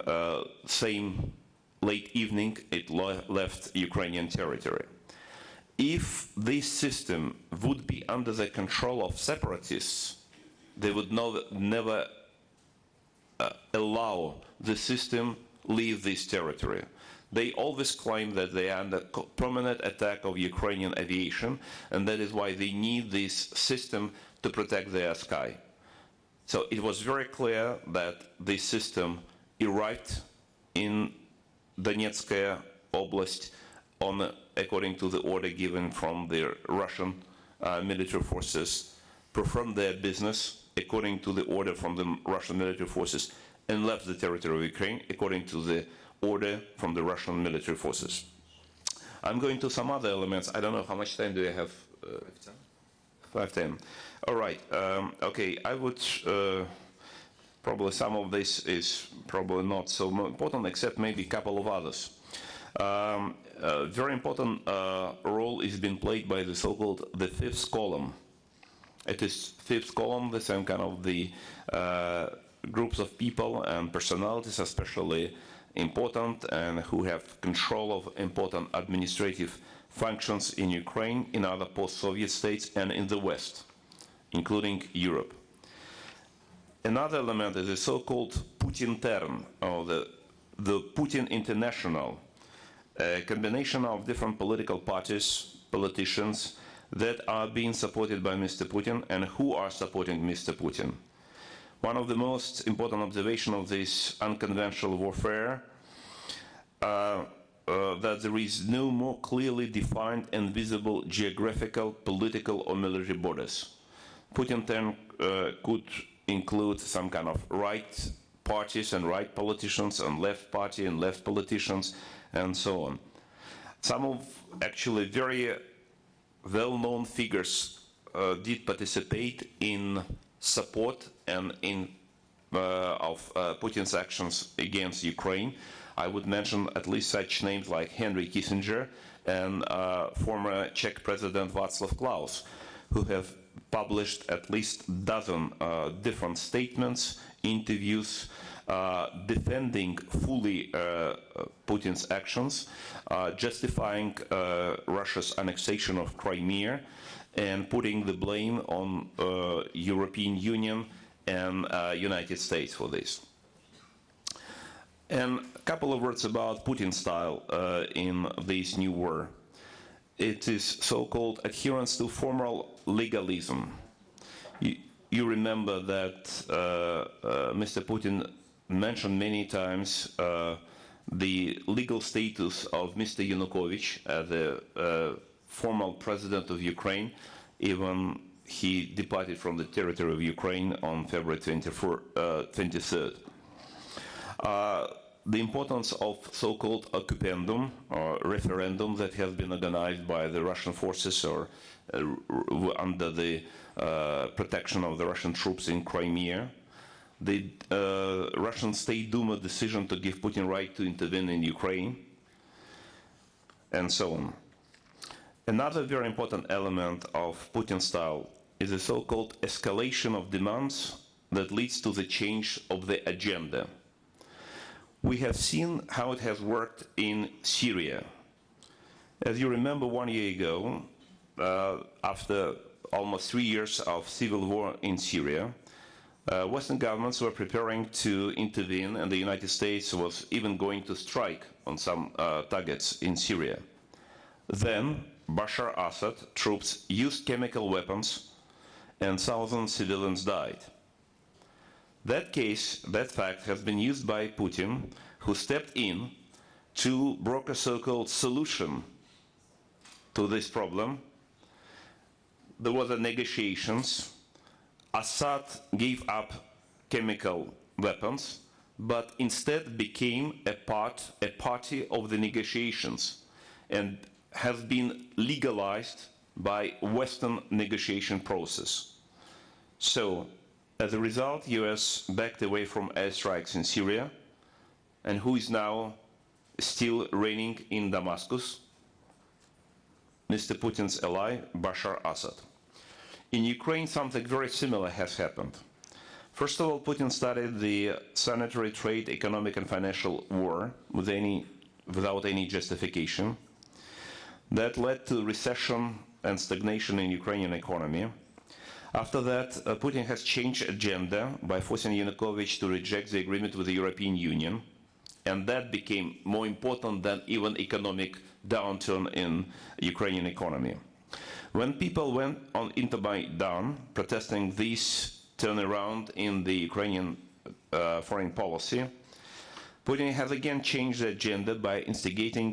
same late evening it left Ukrainian territory. If this system would be under the control of separatists, they would never allow the system leave this territory. They always claim that they are under permanent attack of Ukrainian aviation, and that is why they need this system to protect their sky. So it was very clear that this system arrived in Donetsk Oblast according to the order given from the Russian military forces, performed their business according to the order from the Russian military forces, and left the territory of Ukraine according to the order from the Russian military forces. I'm going to some other elements. I don't know how much time do I have? 5:10. All right. Okay. I would probably some of this is probably not so important, except maybe a couple of others. Very important role is being played by the so-called the fifth column. It is fifth column, the same kind of the groups of people and personalities, especially important and who have control of important administrative functions in Ukraine, in other post-Soviet states, and in the West, including Europe. Another element is the so-called Putin-Tern, or the Putin International, a combination of different political parties, politicians that are being supported by Mr. Putin and who are supporting Mr. Putin. One of the most important observations of this unconventional warfare that there is no more clearly defined and visible geographical, political, or military borders. Putin then could include some kind of right parties and right politicians and left party and left politicians and so on. Some of actually very well-known figures did participate in support and in of Putin's actions against Ukraine. I would mention at least such names like Henry Kissinger and former Czech President Václav Klaus, who have published at least a dozen different statements, interviews, defending fully Putin's actions, justifying Russia's annexation of Crimea, and putting the blame on European Union and United States for this. And a couple of words about Putin's style in this new war. It is so-called adherence to formal legalism. You remember that Mr. Putin mentioned many times the legal status of Mr. Yanukovych as the formal president of Ukraine, even he departed from the territory of Ukraine on February 23rd. The importance of so-called occupandum, or referendum that has been organized by the Russian forces or under the protection of the Russian troops in Crimea. The Russian State Duma decision to give Putin right to intervene in Ukraine, and so on. Another very important element of Putin's style is the so-called escalation of demands that leads to the change of the agenda. We have seen how it has worked in Syria. As you remember, 1 year ago, after almost 3 years of civil war in Syria, Western governments were preparing to intervene, and the United States was even going to strike on some targets in Syria. Then Bashar Assad troops used chemical weapons and thousands of civilians died. That case, that fact, has been used by Putin, who stepped in to broker a so-called solution to this problem. There were the negotiations. Assad gave up chemical weapons, but instead became a party of the negotiations, and has been legalized by Western negotiation process. So, as a result, US backed away from airstrikes in Syria, and who is now still reigning in Damascus? Mr. Putin's ally, Bashar Assad. In Ukraine, something very similar has happened. First of all, Putin started the sanitary trade, economic and financial war without any justification. That led to recession and stagnation in Ukrainian economy. After that, Putin has changed agenda by forcing Yanukovych to reject the agreement with the European Union And that became more important than even economic downturn in Ukrainian economy. When people went into Maidan protesting this turnaround in the Ukrainian foreign policy, Putin has again changed the agenda by instigating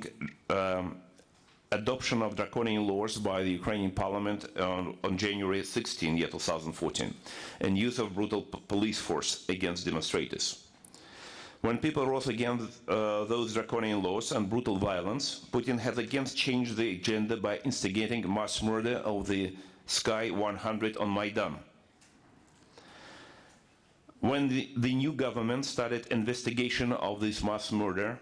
adoption of draconian laws by the Ukrainian parliament on January 16, 2014, and use of brutal police force against demonstrators. When people rose against those draconian laws and brutal violence, Putin has again changed the agenda by instigating mass murder of the Sky 100 on Maidan. When the new government started investigation of this mass murder,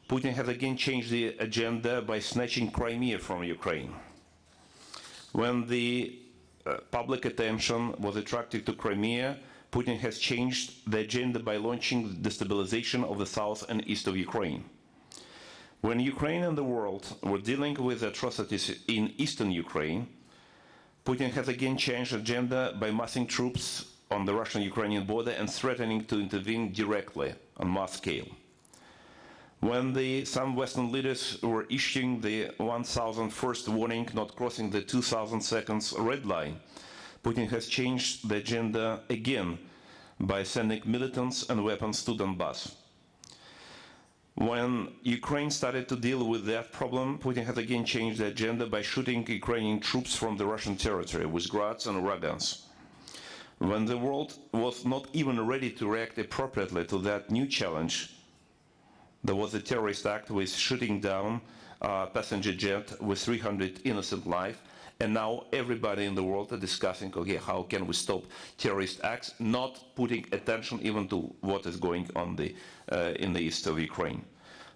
Putin has again changed the agenda by snatching Crimea from Ukraine. When the public attention was attracted to Crimea, Putin has changed the agenda by launching the destabilization of the south and east of Ukraine. When Ukraine and the world were dealing with atrocities in eastern Ukraine, Putin has again changed the agenda by massing troops on the Russian-Ukrainian border and threatening to intervene directly on mass scale. When some Western leaders were issuing the 1,001st warning not crossing the 2,000 seconds red line, Putin has changed the agenda again by sending militants and weapons to Donbass. When Ukraine started to deal with that problem, Putin has again changed the agenda by shooting Ukrainian troops from the Russian territory with grads and guns. When the world was not even ready to react appropriately to that new challenge, there was a terrorist act with shooting down a passenger jet with 300 innocent lives. And now everybody in the world are discussing, okay, how can we stop terrorist acts, not putting attention even to what is going on in the east of Ukraine.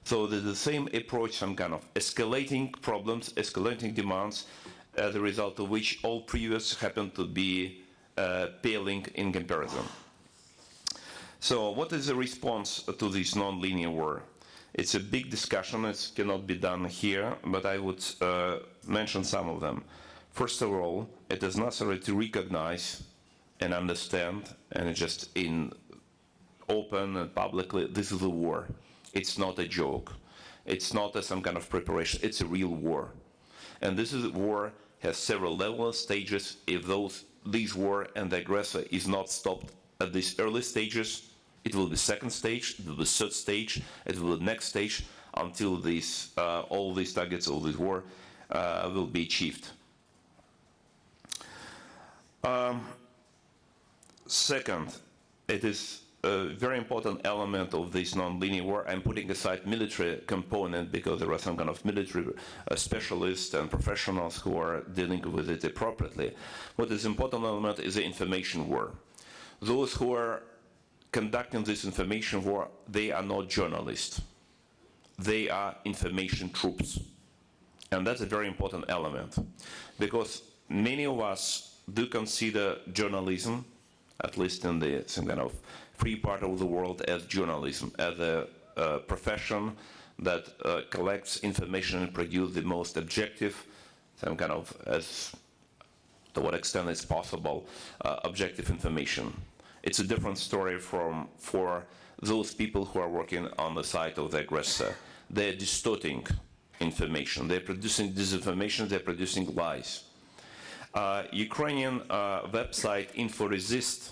So there's the same approach, some kind of escalating problems, escalating demands, as a result of which all previous happen to be paling in comparison. So what is the response to this non-linear war? It's a big discussion, it cannot be done here, but I would mention some of them. First of all, it is necessary to recognize and understand, and just in open and publicly, this is a war. It's not a joke. It's not some kind of preparation. It's a real war. And this war has several levels, stages. If this war and the aggressor is not stopped at these early stages, it will be second stage, it will be third stage, it will be the next stage until all these targets of this war will be achieved. Second, it is a very important element of this non-linear war. I'm putting aside military component because there are some kind of military specialists and professionals who are dealing with it appropriately. What is important element is the information war. Those who are conducting this information war, they are not journalists. They are information troops. And that's a very important element because many of us do consider journalism, at least in the some kind of free part of the world, as journalism, as a profession that collects information and produces the most objective, some kind of, as to what extent it's possible, objective information. It's a different story for those people who are working on the side of the aggressor. They're distorting information. They're producing disinformation. They're producing lies. Ukrainian website InfoResist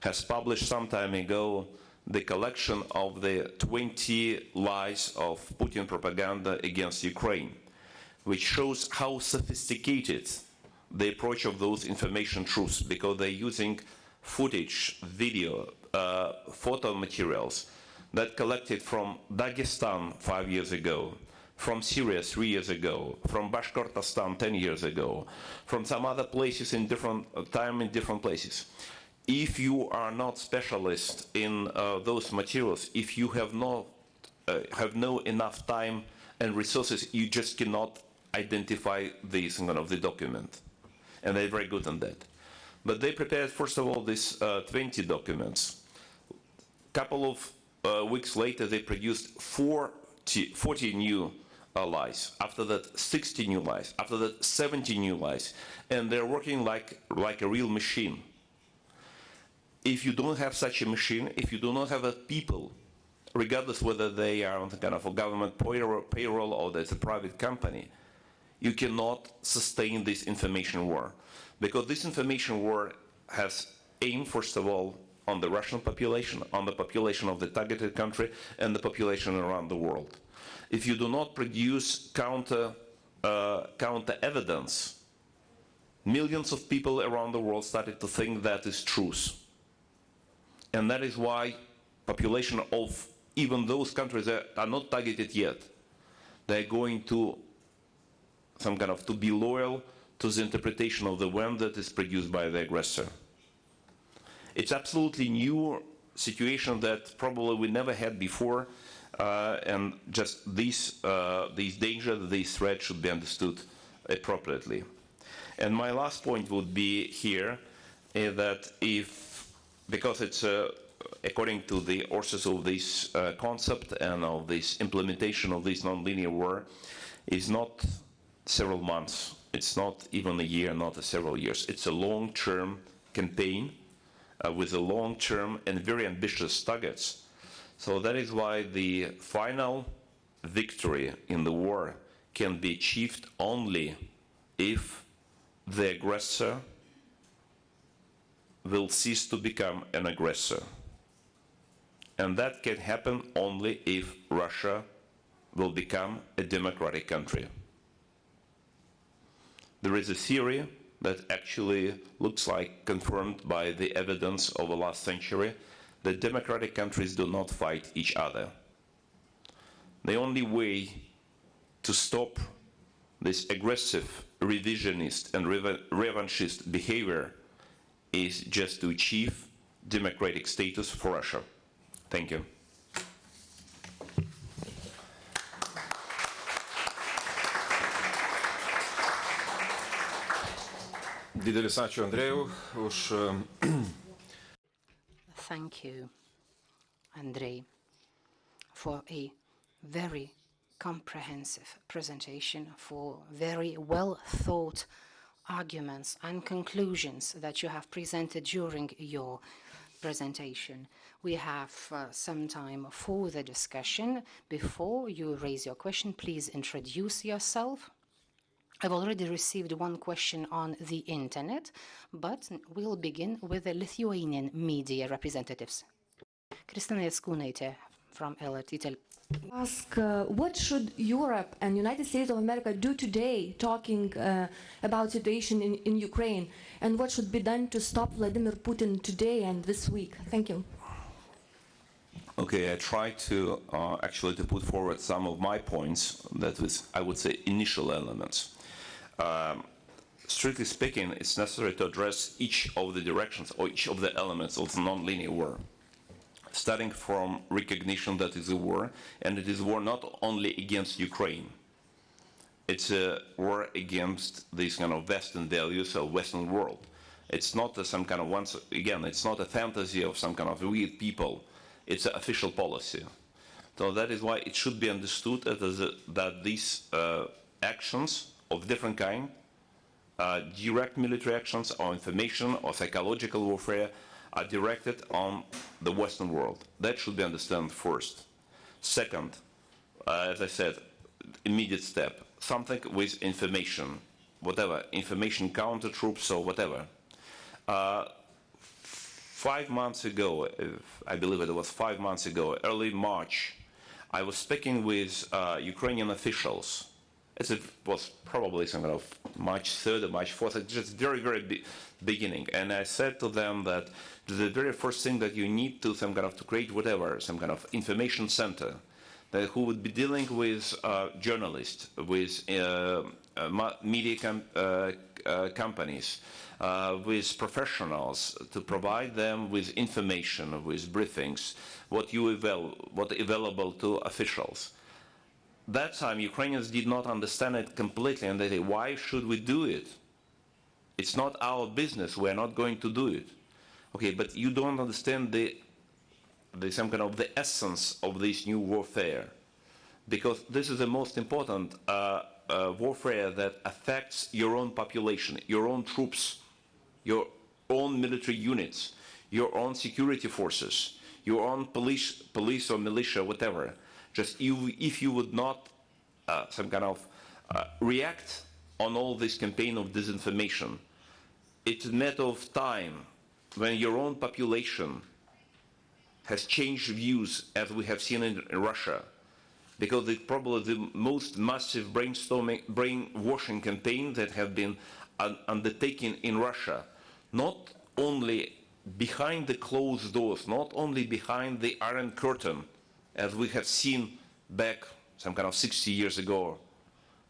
has published some time ago the collection of the 20 lies of Putin propaganda against Ukraine, which shows how sophisticated the approach of those information troops, because they're using footage, video, photo materials that collected from Dagestan 5 years ago, from Syria 3 years ago, from Bashkortostan 10 years ago, from some other places in different time in different places. If you are not specialist in those materials, if you have no enough time and resources, you just cannot identify the document. And they're very good on that. But they prepared, first of all, these 20 documents. A couple of weeks later, they produced 40 new lies. After that, 60 new lies. After that, 70 new lies. And they're working like a real machine. If you don't have such a machine, if you do not have people regardless whether they are on the kind of a government payroll or there's a private company, you cannot sustain this information war. Because this information war has aimed, first of all, on the Russian population, on the population of the targeted country, and the population around the world. If you do not produce counter evidence, millions of people around the world started to think that is truth. And that is why population of even those countries that are not targeted yet, they're going to to be loyal to the interpretation of the one that is produced by the aggressor. It's absolutely new situation that probably we never had before, and just these danger, these threats should be understood appropriately. And my last point would be here that because it's according to the authors of this concept and of this implementation of this non-linear war, is not several months, it's not even a year, not several years. It's a long-term campaign with a long-term and very ambitious targets. So that is why the final victory in the war can be achieved only if the aggressor will cease to become an aggressor. And that can happen only if Russia will become a democratic country. There is a theory that actually looks like confirmed by the evidence of the last century that democratic countries do not fight each other. The only way to stop this aggressive, revisionist and revanchist behavior is just to achieve democratic status for Russia. Thank you. Didelis ačiū Andrejau už Thank you, Andrei, for a very comprehensive presentation, for very well thought arguments and conclusions that you have presented during your presentation. We have some time for the discussion. Before you raise your question, please introduce yourself. I've already received one question on the internet, but we'll begin with the Lithuanian media representatives. Kristina Jaskūnaitė from LRT. Ask what should Europe and United States of America do today, talking about situation in Ukraine, and what should be done to stop Vladimir Putin today and this week? Thank you. Okay, I tried to actually to put forward some of my points, that was, I would say, initial elements. Strictly speaking, it's necessary to address each of the directions or each of the elements of the non-linear war, starting from recognition that it's a war, and it is a war not only against Ukraine. It's a war against these kind of Western values of Western world. It's not some kind of, once again, it's not a fantasy of some kind of weird people. It's an official policy. So that is why it should be understood that these actions of different kind, direct military actions or information or psychological warfare, are directed on the Western world. That should be understood first. Second, as I said, immediate step, something with information, whatever, information counter troops or whatever. 5 months ago, I believe it was 5 months ago, early March, I was speaking with Ukrainian officials. It was probably some kind of March 3rd or March 4th, just very, very beginning. And I said to them that the very first thing that you need to to create whatever, some kind of information center that who would be dealing with journalists, with media companies, with professionals, to provide them with information, with briefings, what available to officials. That time, Ukrainians did not understand it completely, and they say, why should we do it? It's not our business, we're not going to do it. Okay, but you don't understand the essence of this new warfare, because this is the most important warfare that affects your own population, your own troops, your own military units, your own security forces, your own police or militia, whatever. Just if you would not some kind of react on all this campaign of disinformation, it's a matter of time when your own population has changed views, as we have seen in Russia, because it's probably the most massive brainwashing campaign that have been undertaken in Russia, not only behind the closed doors, not only behind the Iron Curtain, as we have seen back some kind of 60 years ago,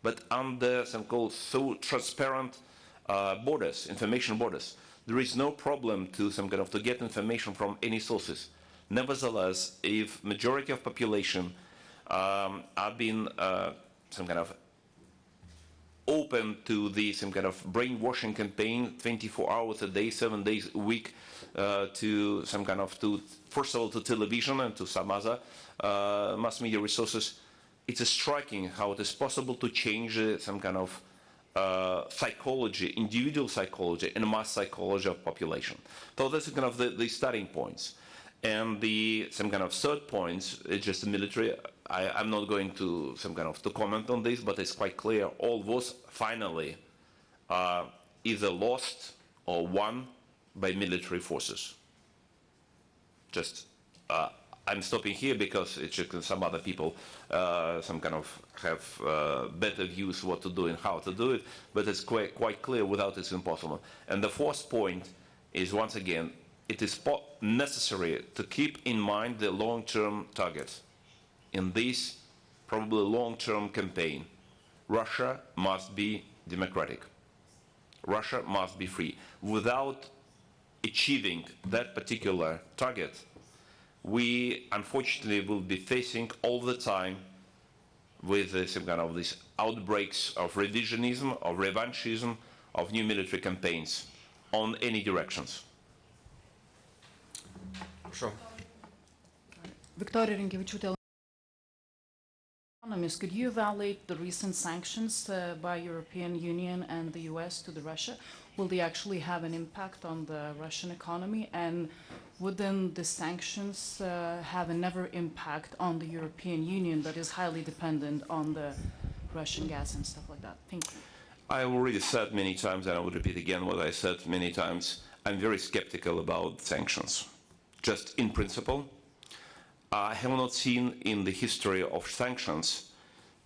but under some called so transparent borders, information borders. There is no problem to some kind of to get information from any sources. Nevertheless, if majority of population are being some kind of open to the some kind of brainwashing campaign 24 hours a day, 7 days a week, to some kind of first of all to television and to some other mass media resources, it's striking how it is possible to change some kind of psychology, individual psychology and mass psychology of population. So that's kind of the starting points. And the some kind of third points, it's just the military. I'm not going to some kind of to comment on this, but it's quite clear all was finally either lost or won by military forces. Just I'm stopping here because it's just some other people some kind of have better views what to do and how to do it, but it's quite clear without it's impossible. And the fourth point is, once again, it is necessary to keep in mind the long-term targets. In this probably long-term campaign, Russia must be democratic. Russia must be free. Without achieving that particular target, we unfortunately will be facing all the time with some kind of these outbreaks of revisionism, of revanchism, of new military campaigns on any directions. Sure. Victoria Rinkevičiūtė, could you evaluate the recent sanctions by European Union and the US to Russia? Will they actually have an impact on the Russian economy? And wouldn't the sanctions have a never impact on the European Union that is highly dependent on the Russian gas and stuff like that? Thank you. I already said many times, and I would repeat again what I said many times, I'm very skeptical about sanctions. Just in principle, I have not seen in the history of sanctions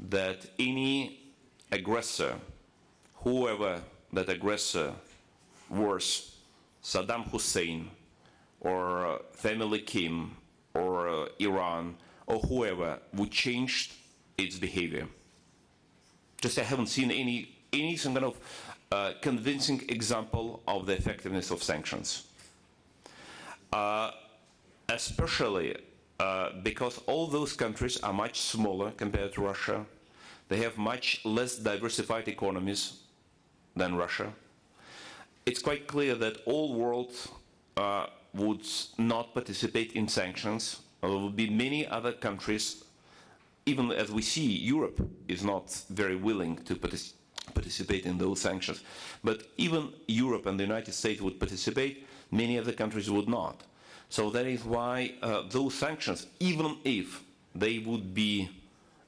that any aggressor, whoever that aggressor was, Saddam Hussein or family Kim or Iran or whoever, would change its behavior. Just I haven't seen any some kind of convincing example of the effectiveness of sanctions. Especially because all those countries are much smaller compared to Russia. They have much less diversified economies than Russia. It's quite clear that all world would not participate in sanctions. There will be many other countries, even as we see, Europe is not very willing to participate in those sanctions. But even Europe and the United States would participate, many of the countries would not. So that is why those sanctions, even if they would be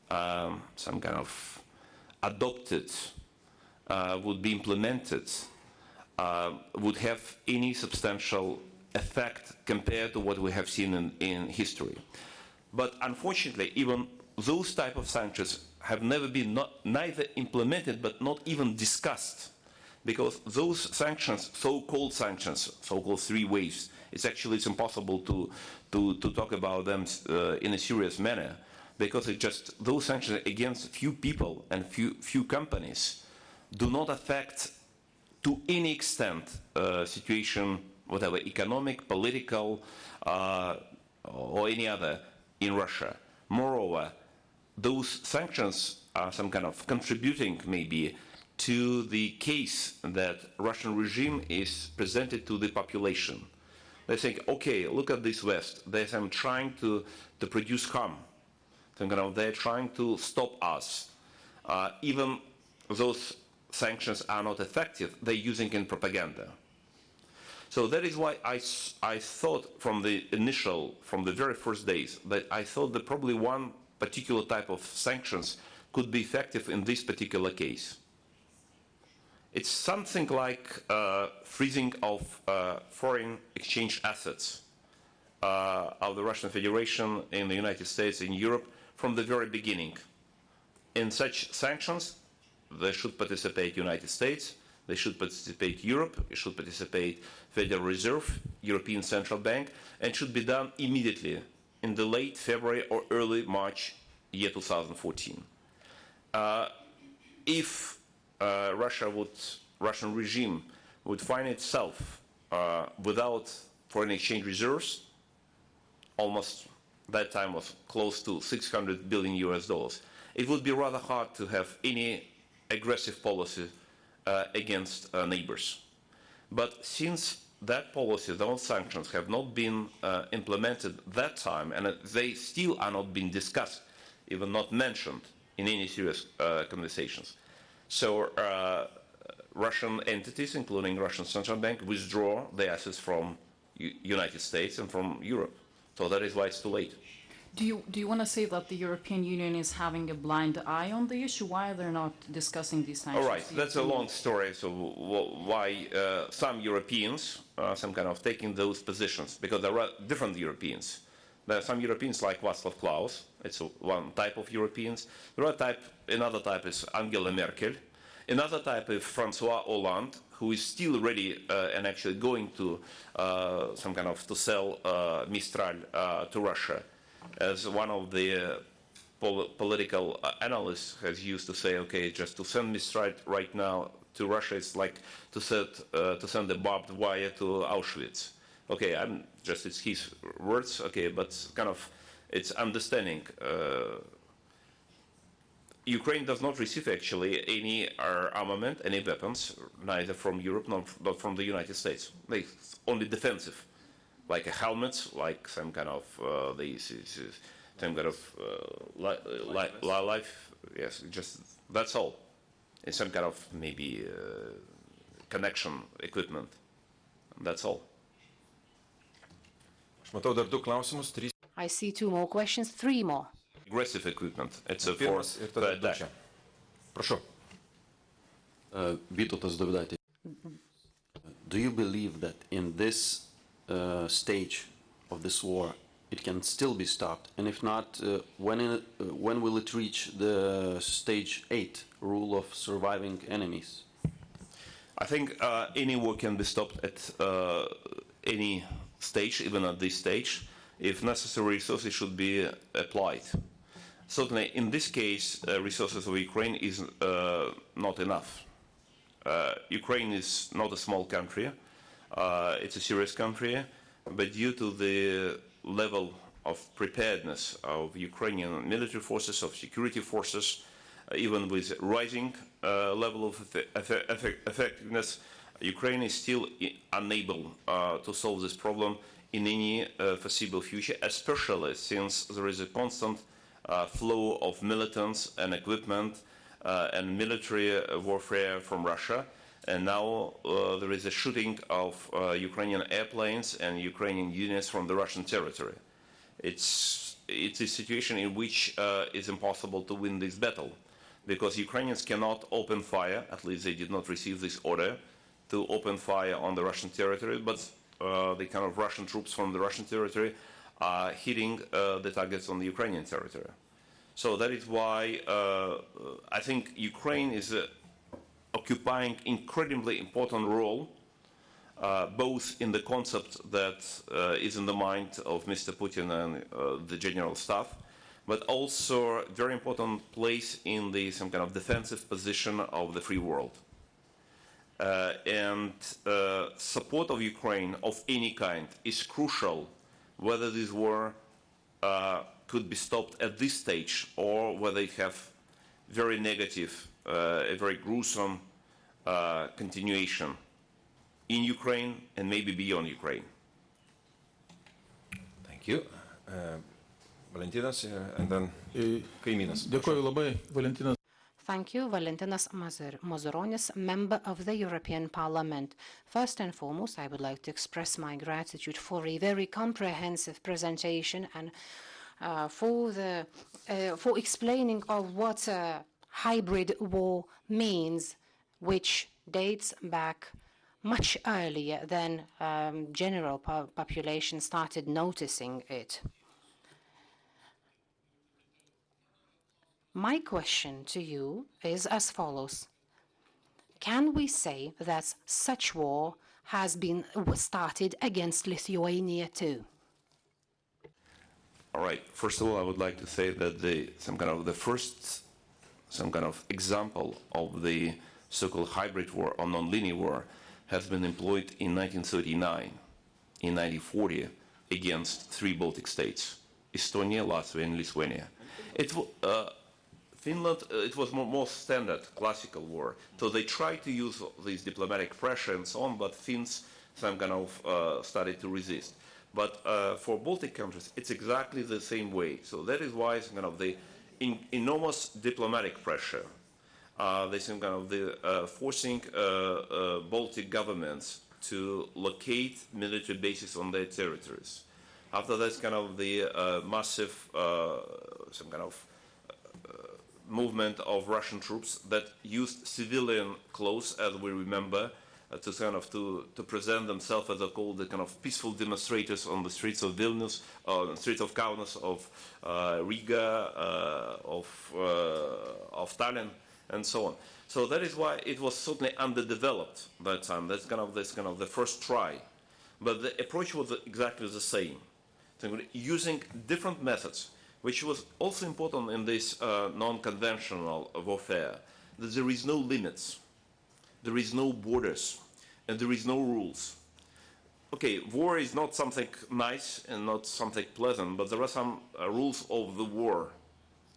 some kind of adopted, would be implemented, would have any substantial effect compared to what we have seen in history. But unfortunately, even those type of sanctions have never been neither implemented but not even discussed, because those sanctions, so-called sanctions, so-called three waves, it's impossible to talk about them in a serious manner, because it just those sanctions against few people and few companies do not affect to any extent situation, whatever, economic, political, or any other in Russia. Moreover, those sanctions are some kind of contributing maybe to the case that Russian regime is presented to the population. They think, okay, look at this West. They're trying to produce harm. They're trying to stop us. Even those sanctions are not effective, they're using in propaganda. So that is why I thought from the very first days, that I thought that probably one particular type of sanctions could be effective in this particular case. It's something like freezing of foreign exchange assets of the Russian Federation in the United States, in Europe, from the very beginning. In such sanctions, they should participate United States, they should participate Europe, it should participate Federal Reserve, European Central Bank, and should be done immediately in the late February or early March year 2014. If Russian regime would find itself without foreign exchange reserves, almost that time was close to $600 billion US, it would be rather hard to have any aggressive policy against neighbors. But since that policy, those sanctions have not been implemented that time, and they still are not being discussed, even not mentioned in any serious conversations. So Russian entities, including Russian Central Bank, withdraw their assets from United States and from Europe. So that is why it's too late. Do you want to say that the European Union is having a blind eye on the issue? Why are they not discussing these sanctions? All right, that's a long story. So why some Europeans, some kind of taking those positions, because there are different Europeans. There are some Europeans like Václav Klaus. It's one type of Europeans. Another type is Angela Merkel. Another type is François Hollande, who is still ready and actually going to to sell Mistral to Russia. As one of the political analysts has used to say, okay, just to send Mistral right now to Russia is like to send a barbed wire to Auschwitz. Okay, it's his words, okay, but it's understanding. Ukraine does not receive actually any armament, any weapons, neither from Europe nor from the United States. They only defensive, like helmets, like some kind of life. Yes, just that's all. It's some kind of maybe connection equipment. That's all. Matau dar 2 klausimus, 3. I see 2 more questions, 3 more. Aggressive equipment. It's a Pirmas ir tada 2 čia. Prašau. Vytautas Dovidaitė. Do you believe that in this stage of this war it can still be stopped? And if not, when will it reach the stage 8, rule of surviving enemies? I think any war can be stopped at any stage, even at this stage, if necessary resources should be applied. Certainly, in this case, resources of Ukraine is not enough. Ukraine is not a small country. It's a serious country, but due to the level of preparedness of Ukrainian military forces, of security forces, even with rising level of effectiveness, Ukraine is still unable to solve this problem in any foreseeable future, especially since there is a constant flow of militants and equipment and military warfare from Russia. And now there is a shooting of Ukrainian airplanes and Ukrainian units from the Russian territory. It's a situation in which it's impossible to win this battle, because Ukrainians cannot open fire, at least they did not receive this order, to open fire on the Russian territory, but the kind of Russian troops from the Russian territory are hitting the targets on the Ukrainian territory. So that is why I think Ukraine is occupying incredibly important role, both in the concept that is in the mind of Mr. Putin and the general staff, but also a very important place in the some kind of defensive position of the free world. And support of Ukraine of any kind is crucial, whether this war could be stopped at this stage or whether it have very negative, a very gruesome continuation in Ukraine and maybe beyond Ukraine. Thank you. Valentinas and then Kaimynas. Dėkoju labai, Valentinas. Thank you, Valentinas Mazuronis, member of the European Parliament. First and foremost, I would like to express my gratitude for a very comprehensive presentation and for explaining of what a hybrid war means, which dates back much earlier than general population started noticing it. My question to you is as follows. Can we say that such war was started against Lithuania too? All right. First of all, I would like to say that some kind of example of the so-called hybrid war or non-linear war has been employed in 1939, in 1940, against 3 Baltic states: Estonia, Latvia, and Lithuania. Finland, it was more standard, classical war. So they tried to use this diplomatic pressure and so on, but Finns started to resist. But for Baltic countries, it's exactly the same way. So that is why the enormous diplomatic pressure, forcing Baltic governments to locate military bases on their territories. After that, the massive movement of Russian troops that used civilian clothes, as we remember, to present themselves as called the peaceful demonstrators on the streets of Vilnius, on the streets of Kaunas, of Riga, of Tallinn, and so on. So that is why it was certainly underdeveloped that time. That's the first try, but the approach was exactly the same, using different methods, which was also important in this non-conventional warfare, that there is no limits, there is no borders, and there is no rules. Okay, war is not something nice and not something pleasant, but there are some rules of the war,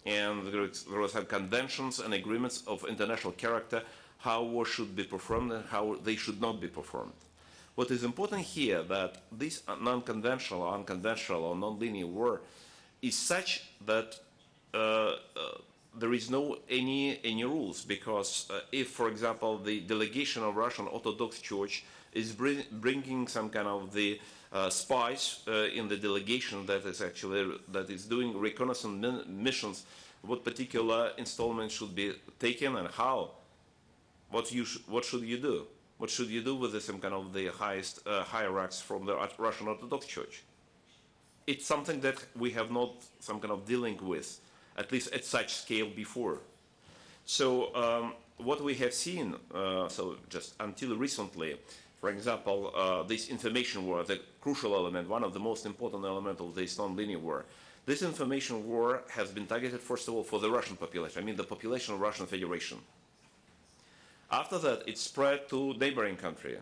and there are some conventions and agreements of international character, how war should be performed and how they should not be performed. What is important here that this non-conventional, unconventional, or non-linear war is such that there is no any rules, because if, for example, the delegation of Russian Orthodox Church is bringing some the spies in the delegation that is doing reconnaissance missions, what particular installment should be taken and how, what should you do? What should you do with the highest hierarchs from the Russian Orthodox Church? It's something that we have not dealing with, at least at such scale before. So what we have seen, so just until recently, for example, this information war, the crucial element, one of the most important elements of this non-linear war, this information war has been targeted, first of all, for the Russian population, I mean the population of Russian Federation. After that, it spread to neighboring countries,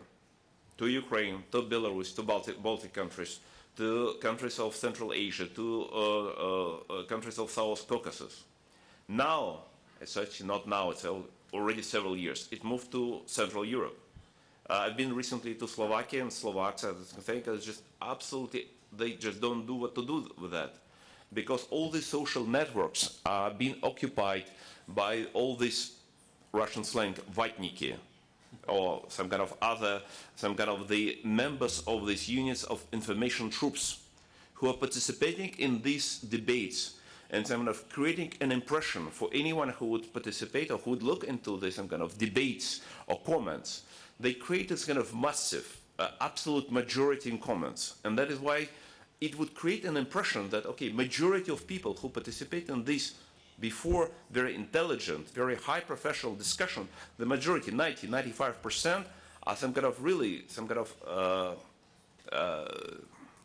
to Ukraine, to Belarus, to Baltic countries, to countries of Central Asia, to countries of South Caucasus. Now, it's actually not now, it's already several years, it moved to Central Europe. I've been recently to Slovakia, and Slovaks, I think, is just absolutely, they just don't know what to do with that. Because all these social networks are being occupied by all these Russian slang, vatniki, or some the members of these units of information troops who are participating in these debates and creating an impression for anyone who would participate or who would look into this debates or comments. They create this massive, absolute majority in comments, and that is why it would create an impression that, okay, majority of people who participate in this before very intelligent, very high professional discussion, the majority, 95%, are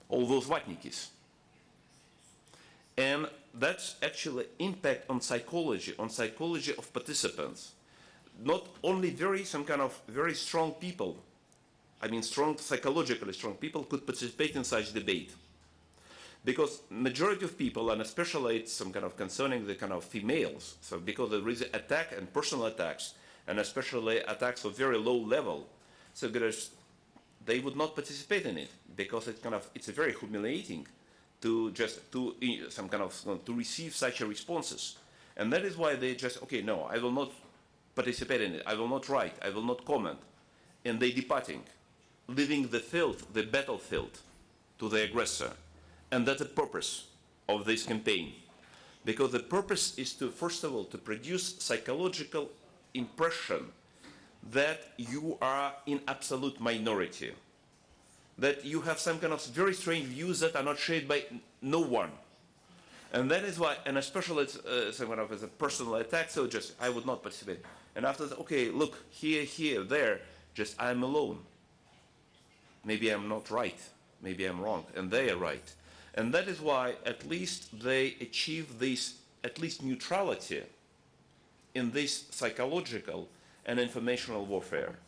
all those vatnikis. And that's actually impact on psychology of participants. Not only very strong people, I mean psychologically strong people could participate in such debate. Because majority of people, and especially it's concerning the females, so because there is attack and personal attacks, and especially attacks of very low level, so they would not participate in it because it's very humiliating to receive such responses, And that is why they just, okay, no, I will not participate in it. I will not write. I will not comment. And they departing, leaving the field, the battlefield, to the aggressor. And that's the purpose of this campaign. Because the purpose is to, first of all, to produce psychological impression that you are in absolute minority, that you have some kind of very strange views that are not shared by no one. And that is why, and especially it's some kind of as a personal attack, so just, I would not participate. And after that, okay, look, here, there, just I'm alone. Maybe I'm not right, maybe I'm wrong, and they are right. And that is why at least they achieve this, at least neutrality in this psychological and informational warfare.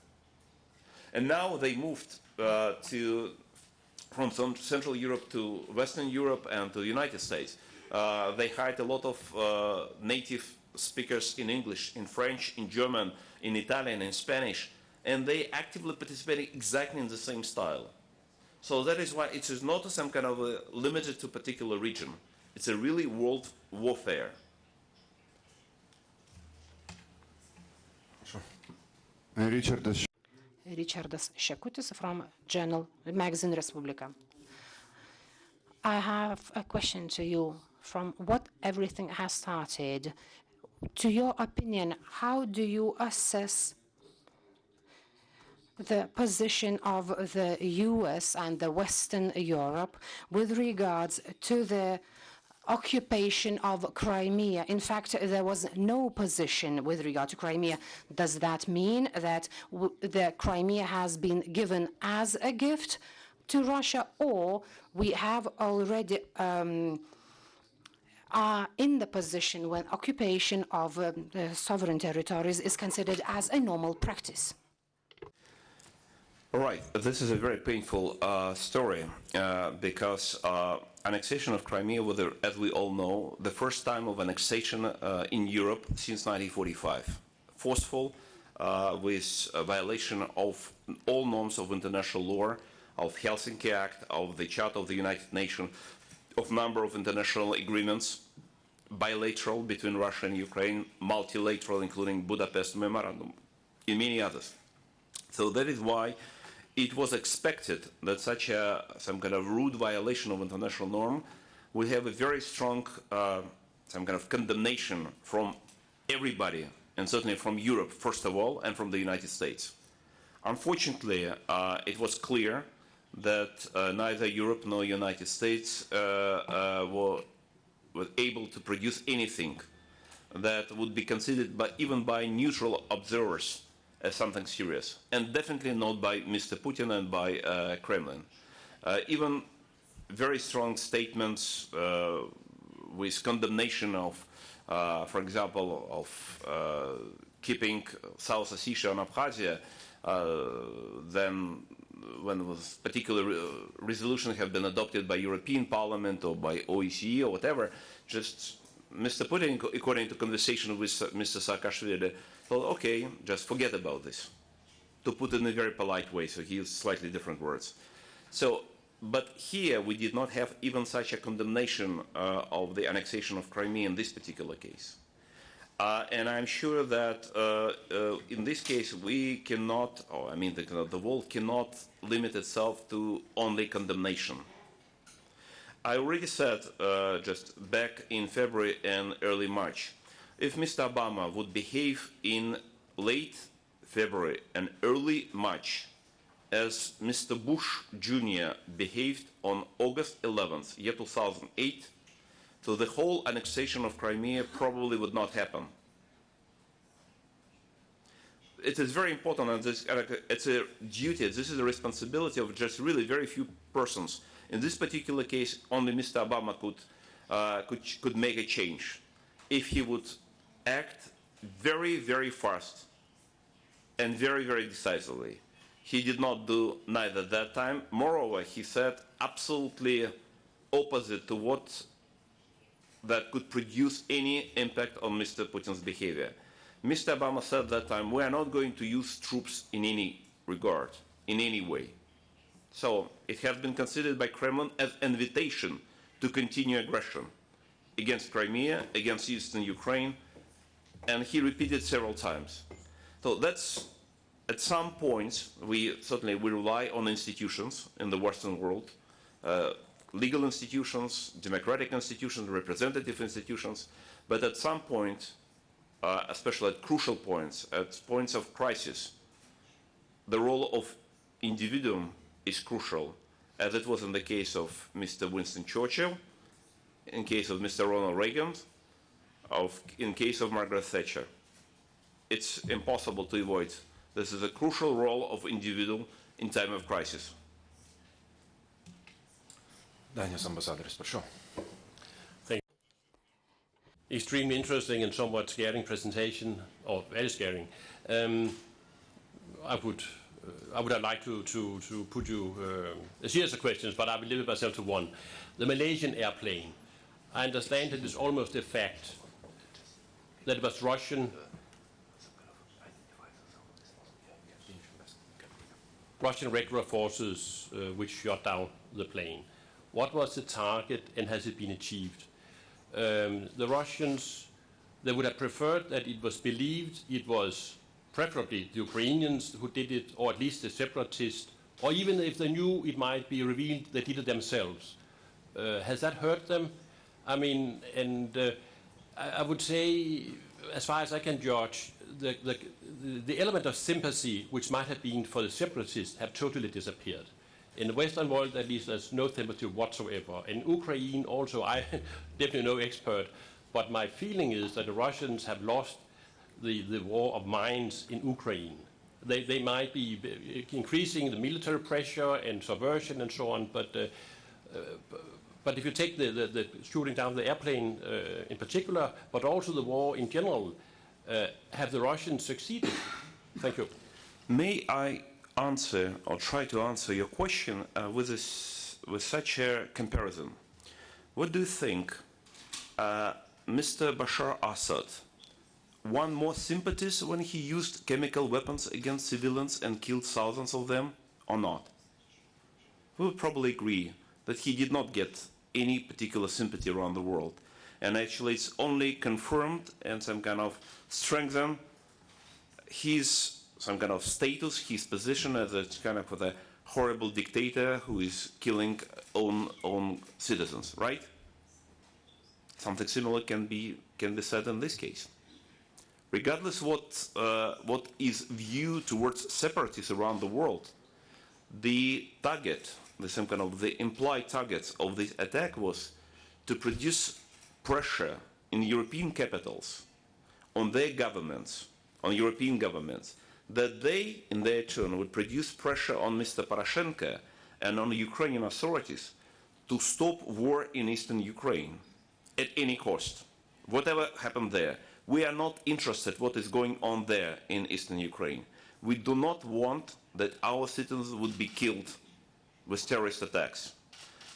And now they moved from Central Europe to Western Europe and to the United States. They hired a lot of native speakers in English, in French, in German, in Italian, in Spanish, and they actively participating exactly in the same style. So that is why it is not some kind of limited to a particular region. It's a really world warfare. Richardas Šekutis from journal magazine Respublika. I have a question to you. From what everything has started, to your opinion, how do you assess the position of the US and the Western Europe with regards to the occupation of Crimea? In fact, there was no position with regard to Crimea. Does that mean that the Crimea has been given as a gift to Russia, or we have already are in the position when occupation of sovereign territories is considered as a normal practice? All right, this is a very painful story because annexation of Crimea was, as we all know, the first time of annexation in Europe since 1945. Forceful, with a violation of all norms of international law, of Helsinki Act, of the Charter of the United Nations, of number of international agreements, bilateral between Russia and Ukraine, multilateral, including Budapest Memorandum, and many others. So that is why it was expected that such some kind of rude violation of international norm will have a very strong some kind of condemnation from everybody, and certainly from Europe, first of all, and from the United States. Unfortunately, it was clear that neither Europe nor United States were able to produce anything that would be considered even by neutral observers as something serious, and definitely not by Mr. Putin and by Kremlin. Even very strong statements with condemnation of, for example, of keeping South Ossetia and Abkhazia, then when was particular resolution have been adopted by European Parliament or by OECD or whatever, just Mr. Putin, according to conversation with Mr. Saakashvili, thought, okay, just forget about this. To put it in a very polite way, so he used slightly different words. So, but here we did not have even such a condemnation of the annexation of Crimea in this particular case. And I'm sure that in this case we cannot, or I mean the world cannot limit itself to only condemnation. I already said just back in February and early March, if Mr. Obama would behave in late February and early March as Mr. Bush Jr. behaved on August 11th, year 2008, so the whole annexation of Crimea probably would not happen. It is very important, and it's a duty, this is a responsibility of just really very few persons. In this particular case, only Mr. Obama could make a change if he would act very, very fast and very, very decisively. He did not do neither that time. Moreover, he said absolutely opposite to what that could produce any impact on Mr. Putin's behavior. Mr. Obama said that time, we are not going to use troops in any regard, in any way. So it has been considered by Kremlin as an invitation to continue aggression. against Crimea, against Eastern Ukraine, and he repeated several times. So that's, at some points, we rely on institutions in the Western world, legal institutions, democratic institutions, representative institutions, but at some point, especially at crucial points, at points of crisis, the role of individuum is crucial, as it was in the case of Mr. Winston Churchill, in case of Mr. Ronald Reagan, in case of Margaret Thatcher. It's impossible to avoid. This is a crucial role of individual in time of crisis. Danijos ambasadoris, prašau. Extremely interesting and somewhat scaring presentation, or very scaring. I would have liked to put you a series of questions, but I will limit myself to one. The Malaysian airplane. I understand it is almost a fact that it was Russian regular forces which shot down the plane. What was the target and has it been achieved? The Russians, they would have preferred that it was believed it was preferably the Ukrainians who did it, or at least the separatists, or even if they knew it might be revealed they did it themselves. Has that hurt them? I mean, and I would say, as far as I can judge, the element of sympathy which might have been for the separatists have totally disappeared. In the Western world, at least, there's no sympathy whatsoever. In Ukraine, also, I'm definitely no expert, but my feeling is that the Russians have lost the war of minds in Ukraine. They might be increasing the military pressure and subversion and so on, but if you take the shooting down the airplane in particular, but also the war in general, have the Russians succeeded? Thank you. May I answer or try to answer your question with such a comparison? What do you think Mr. Bashar Assad won more sympathies when he used chemical weapons against civilians and killed thousands of them, or not? We would probably agree that he did not get any particular sympathy around the world. And actually it's only confirmed and some kind of strengthened his some kind of status, his position as a kind of a horrible dictator who is killing own citizens, right? Something similar can be said in this case. Regardless what is viewed towards separatists around the world, the target, the implied target of this attack was to produce pressure in European capitals on their governments, on European governments, that they, in their turn, would produce pressure on Mr. Poroshenko and on the Ukrainian authorities to stop war in eastern Ukraine at any cost. Whatever happened there, we are not interested what is going on there in eastern Ukraine. We do not want that our citizens would be killed with terrorist attacks.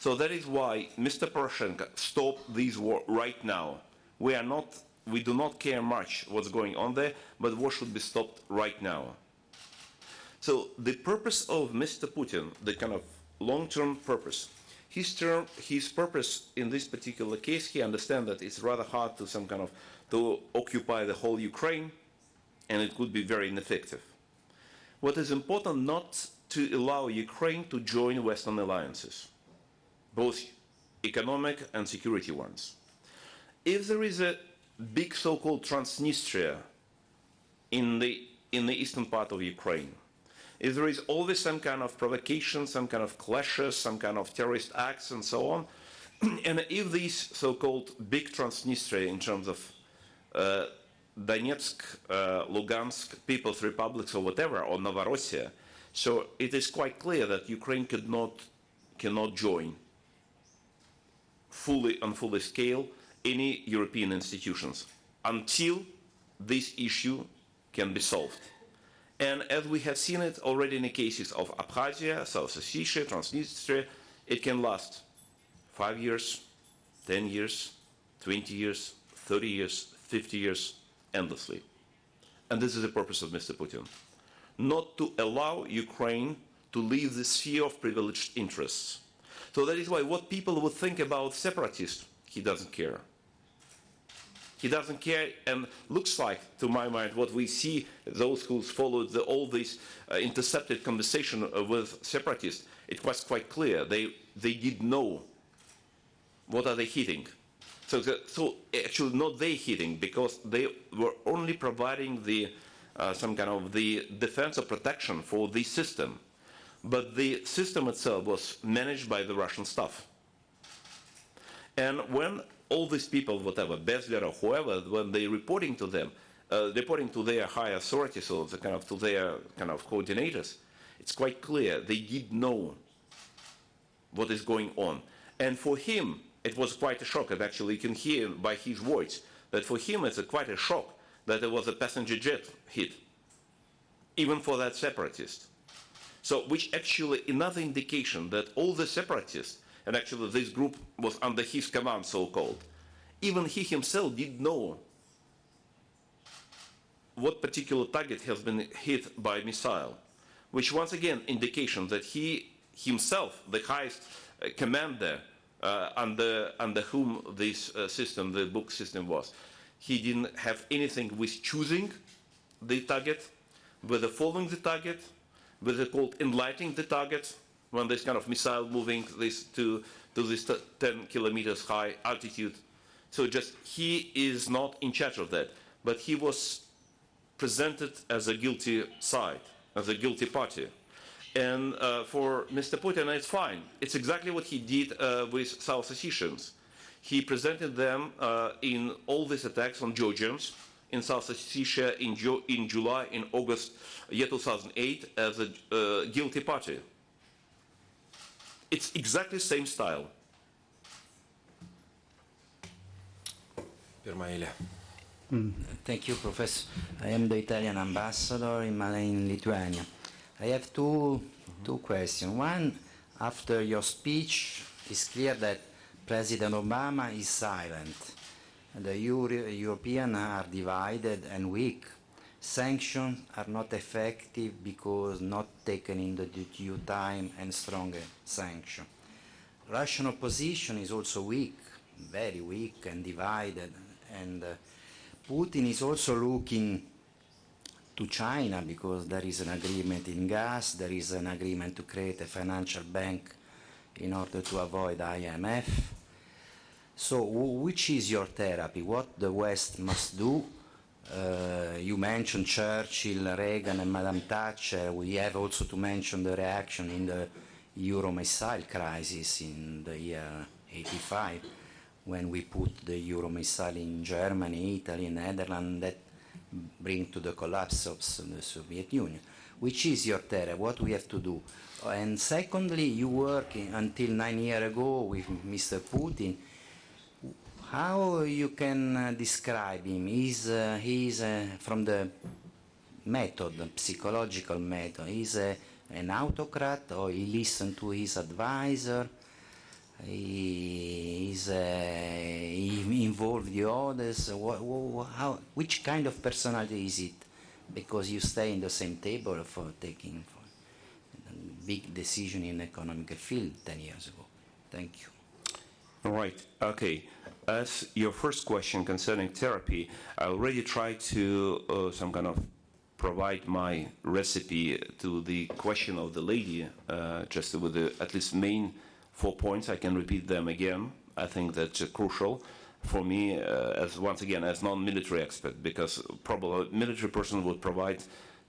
So that is why Mr. Poroshenko stopped this war right now. We do not care much what's going on there, but war should be stopped right now. So the purpose of Mr. Putin, the kind of long-term purpose, his purpose in this particular case, he understands that it's rather hard to occupy the whole Ukraine, and it could be very ineffective. What is important, not to allow Ukraine to join Western alliances, both economic and security ones. If there is a big so-called Transnistria in the eastern part of Ukraine, if there is always some kind of provocation, some kind of clashes, some kind of terrorist acts and so on, and if these so-called big Transnistria in terms of Donetsk, Lugansk, People's Republics or whatever, or Novorossiya, so it is quite clear that Ukraine cannot join on full scale any European institutions until this issue can be solved. And as we have seen it already in the cases of Abkhazia, South Ossetia, Transnistria, it can last 5 years, 10 years, 20 years, 30 years, 50 years, endlessly. And this is the purpose of Mr. Putin. Not to allow Ukraine to leave the sphere of privileged interests. So that is why what people would think about separatists, he doesn't care. He doesn't care, and looks like, to my mind, what we see, those who followed all this intercepted conversation with separatists, it was quite clear. They did know what are they hitting. So actually not they hitting, because they were only providing the some kind of the defense or protection for the system. But the system itself was managed by the Russian staff. And when all these people, whatever, Besler or whoever, when they reporting to them, reporting to their high authorities or the kind of to their kind of coordinators, it's quite clear they did know what is going on. And for him, it was quite a shock. And actually, you can hear by his words that for him it's quite a shock that there was a passenger jet hit, even for that separatist. So, which actually another indication that all the separatists, and actually this group was under his command, so-called, even he himself didn't know what particular target has been hit by missile, which once again indication that he himself, the highest commander under whom this system, the book system was, he didn't have anything with choosing the target, with following the target, with the called enlightening the target, when this kind of missile moving this to this 10 kilometers high altitude. So just he is not in charge of that, but he was presented as a guilty side, as a guilty party. And for Mr. Putin, it's fine. It's exactly what he did with South Ossetians. He presented them in all these attacks on Georgians in South Ossetia in July, in August, year 2008, as a guilty party. It's exactly the same style. Pirma eilė. Thank you, Professor. I am the Italian ambassador in Lithuania. I have two questions. One, after your speech, it's clear that President Obama is silent. The Europeans are divided and weak. Sanctions are not effective because not taken in the due time and stronger sanctions. Russian opposition is also weak, very weak and divided. And Putin is also looking to China because there is an agreement in gas, there is an agreement to create a financial bank in order to avoid IMF. So which is your therapy? What the West must do? You mentioned Churchill, Reagan and Madame Thatcher. We have also to mention the reaction in the Euro missile crisis in the year 85 when we put the Euro missile in Germany, Italy, Netherlands, that bring to the collapse of the Soviet Union. Which is your therapy? What we have to do? And secondly, you work until 9 years ago with Mr. Putin. How you can describe him? He is from the method, the psychological method. He's an autocrat, or he listens to his advisor. He involves the others. Which kind of personality is it? Because you stay in the same table for taking big decision in economic field 10 years ago. Thank you. All right. Okay. As your first question concerning therapy, I already tried to some kind of provide my recipe to the question of the lady, just with the at least main 4 points. I can repeat them again. I think that's crucial for me, as once again, as non-military expert, because probably a military person would provide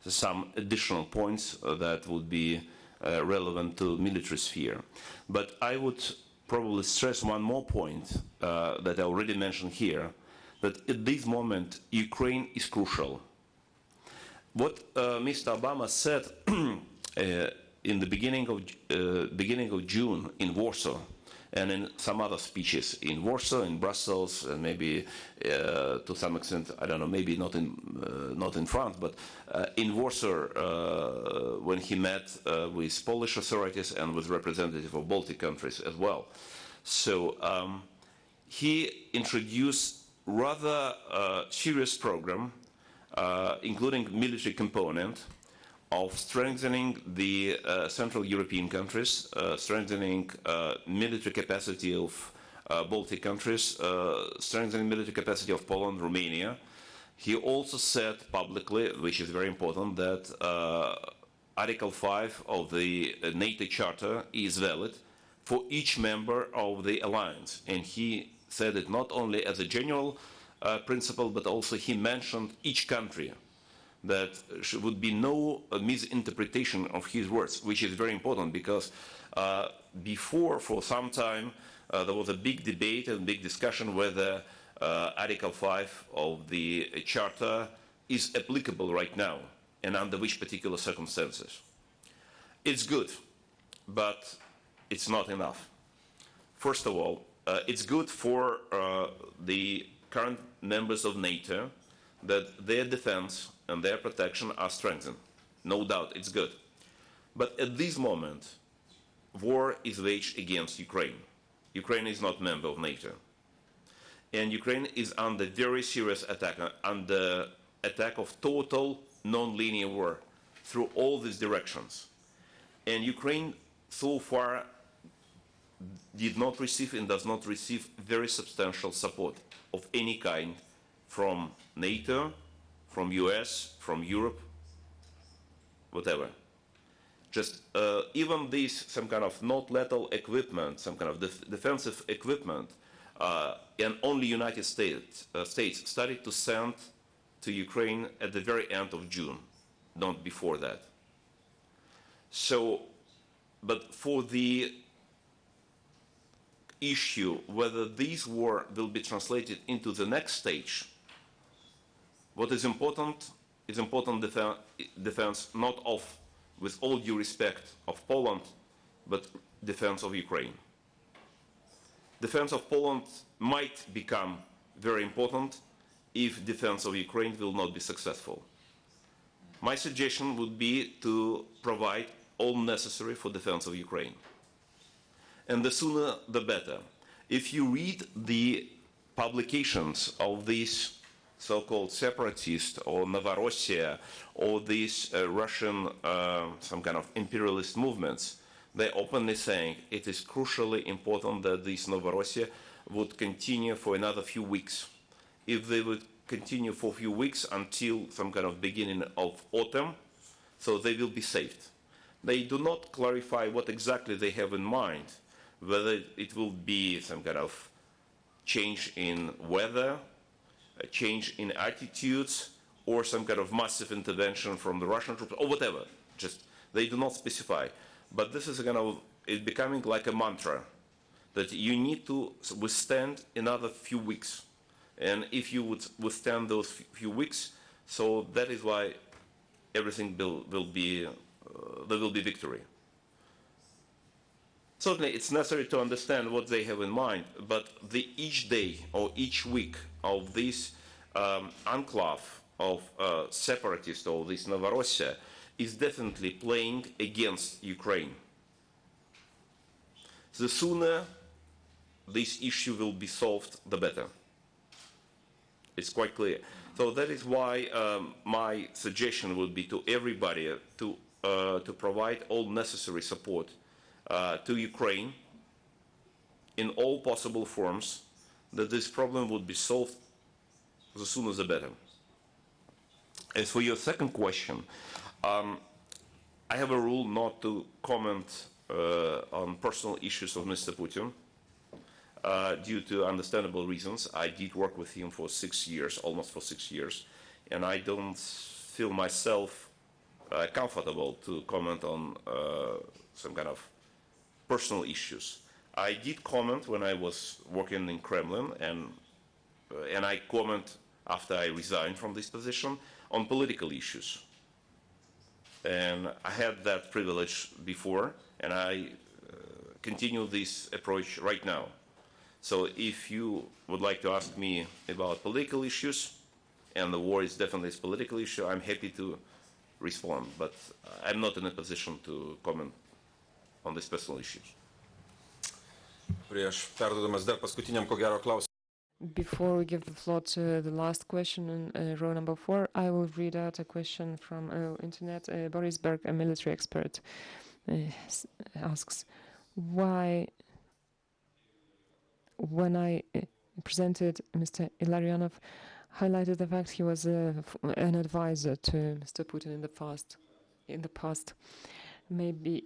some additional points that would be relevant to military sphere. But I would probably stress one more point that I already mentioned here, that at this moment, Ukraine is crucial. What Mr. Obama said in the beginning of June in Warsaw, and in some other speeches in Warsaw, in Brussels, and maybe to some extent, I don't know, maybe not in France, but in Warsaw when he met with Polish authorities and with representatives of Baltic countries as well. So he introduced rather serious program, including military component, of strengthening the Central European countries, strengthening military capacity of Baltic countries, strengthening military capacity of Poland, Romania. He also said publicly, which is very important, that Article 5 of the NATO Charter is valid for each member of the alliance. And he said it not only as a general principle, but also he mentioned each country, that would be no misinterpretation of his words, which is very important because before, for some time, there was a big debate and big discussion whether Article 5 of the Charter is applicable right now and under which particular circumstances. It's good, but it's not enough. First of all, it's good for the current members of NATO that their defense and their protection are strengthened. No doubt, it's good. But at this moment, war is waged against Ukraine. Ukraine is not a member of NATO. And Ukraine is under very serious attack, under attack of total non-linear war through all these directions. And Ukraine so far did not receive and does not receive very substantial support of any kind from NATO, from US, from Europe, whatever. Just even this, some kind of not lethal equipment, some kind of defensive equipment, and only United States started to send to Ukraine at the very end of June, not before that. So, but for the issue whether this war will be translated into the next stage, what is important defense not of, with all due respect, of Poland, but defense of Ukraine. Defense of Poland might become very important if defense of Ukraine will not be successful. My suggestion would be to provide all necessary for defense of Ukraine. And the sooner the better. If you read the publications of these so-called separatists or Novorossiya or these Russian some kind of imperialist movements, they're openly saying it is crucially important that this Novorossiya would continue for another few weeks. If they would continue for a few weeks until some kind of beginning of autumn, so they will be saved. They do not clarify what exactly they have in mind, whether it will be some kind of change in weather, a change in attitudes, or some kind of massive intervention from the Russian troops, or whatever. Just they do not specify. But this is kind of it's becoming like a mantra that you need to withstand another few weeks. And if you would withstand those few weeks, so that is why everything will be there will be victory. Certainly, it's necessary to understand what they have in mind, but each day or each week of this enclave of separatists or this Novorossiya is definitely playing against Ukraine. The sooner this issue will be solved, the better. It's quite clear. So that is why my suggestion would be to everybody to provide all necessary support to Ukraine in all possible forms, that this problem would be solved the sooner the better. As for your second question, I have a rule not to comment on personal issues of Mr. Putin due to understandable reasons. I did work with him for 6 years, almost for 6 years, and I don't feel myself comfortable to comment on some kind of personal issues. I did comment when I was working in Kremlin, and I comment after I resigned from this position on political issues. And I had that privilege before, and I continue this approach right now. So if you would like to ask me about political issues, and the war is definitely a political issue, I'm happy to respond, but I'm not in a position to comment on these personal issues. Prieš perduodamas dar paskutiniam ko gero klausimui. Before we give the floor to the last question in row number 4, I will read out a question from internet. Boris Berg, a military expert, asks, why when I presented Mr. Ilarionov, highlighted the fact he was an advisor to Mr. Putin in the past. Maybe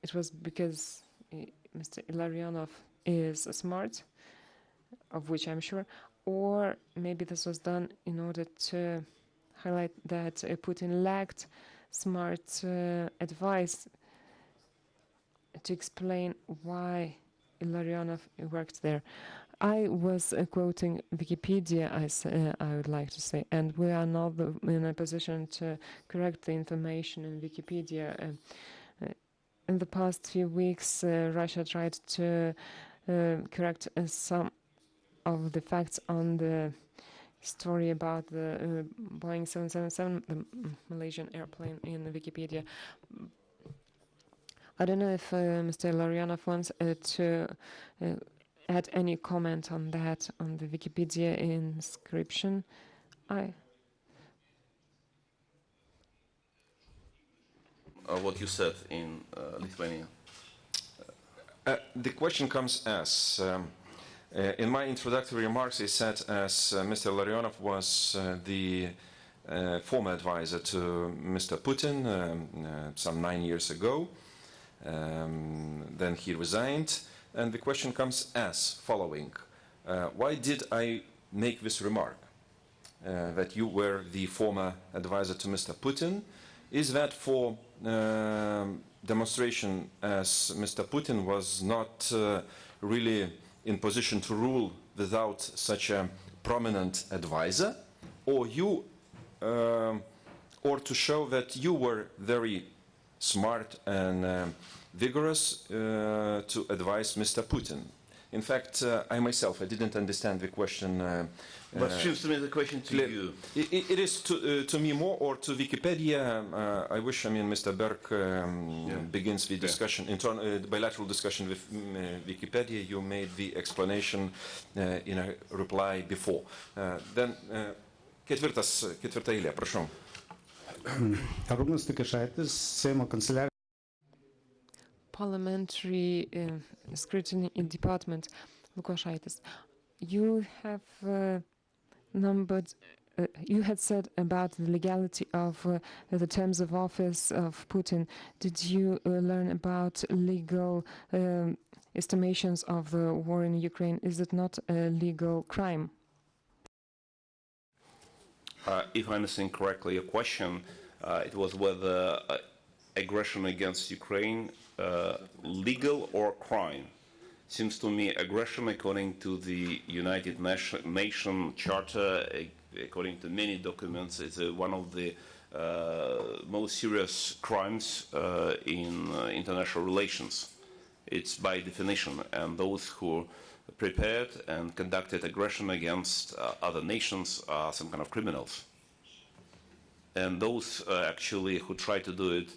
it was because Mr. Ilarionov is smart, of which I'm sure, or maybe this was done in order to highlight that Putin lacked smart advice to explain why Ilarionov worked there. I was quoting Wikipedia, I would like to say, and we are not in a position to correct the information in Wikipedia. In the past few weeks, Russia tried to correct some of the facts on the story about the Boeing 777, the Malaysian airplane, in Wikipedia. I don't know if Mr. Ilarionov wants to add any comment on that, on the Wikipedia inscription. What you said in Lithuania. The question comes as, in my introductory remarks, I said as Mr. Ilarionov was the former advisor to Mr. Putin some 9 years ago. Then he resigned. And the question comes as following. Why did I make this remark? That you were the former advisor to Mr. Putin? Is that for demonstration as Mr. Putin was not really in position to rule without such a prominent advisor? Or to show that you were very smart and vigorous to advise Mr. Putin? In fact, I myself, I didn't understand the question. But seems to me the question to you. It is to me more, or to Wikipedia. I wish, Mr. Berg begins the discussion, bilateral discussion with Wikipedia. You made the explanation in a reply before. Then, ketvirta eilė, prašau. Arūnas Tikašaitis, Seimo kanceliarija. Parliamentary Scrutiny Department, Lukošaitis. You have you had said about the legality of the terms of office of Putin. Did you learn about legal estimations of the war in Ukraine? Is it not a legal crime? If I understand correctly, your question, it was whether aggression against Ukraine legal or crime. Seems to me aggression, according to the United Nations Charter, according to many documents, is one of the most serious crimes in international relations. It's by definition, and those who prepared and conducted aggression against other nations are some kind of criminals. And those actually who try to do it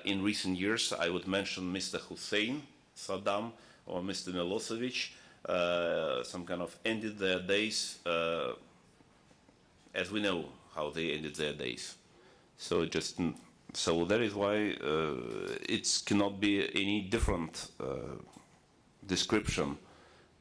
in recent years, I would mention Mr. Hussein, Saddam, or Mr. Milosevic, some kind of ended their days as we know how they ended their days. So that is why it cannot be any different description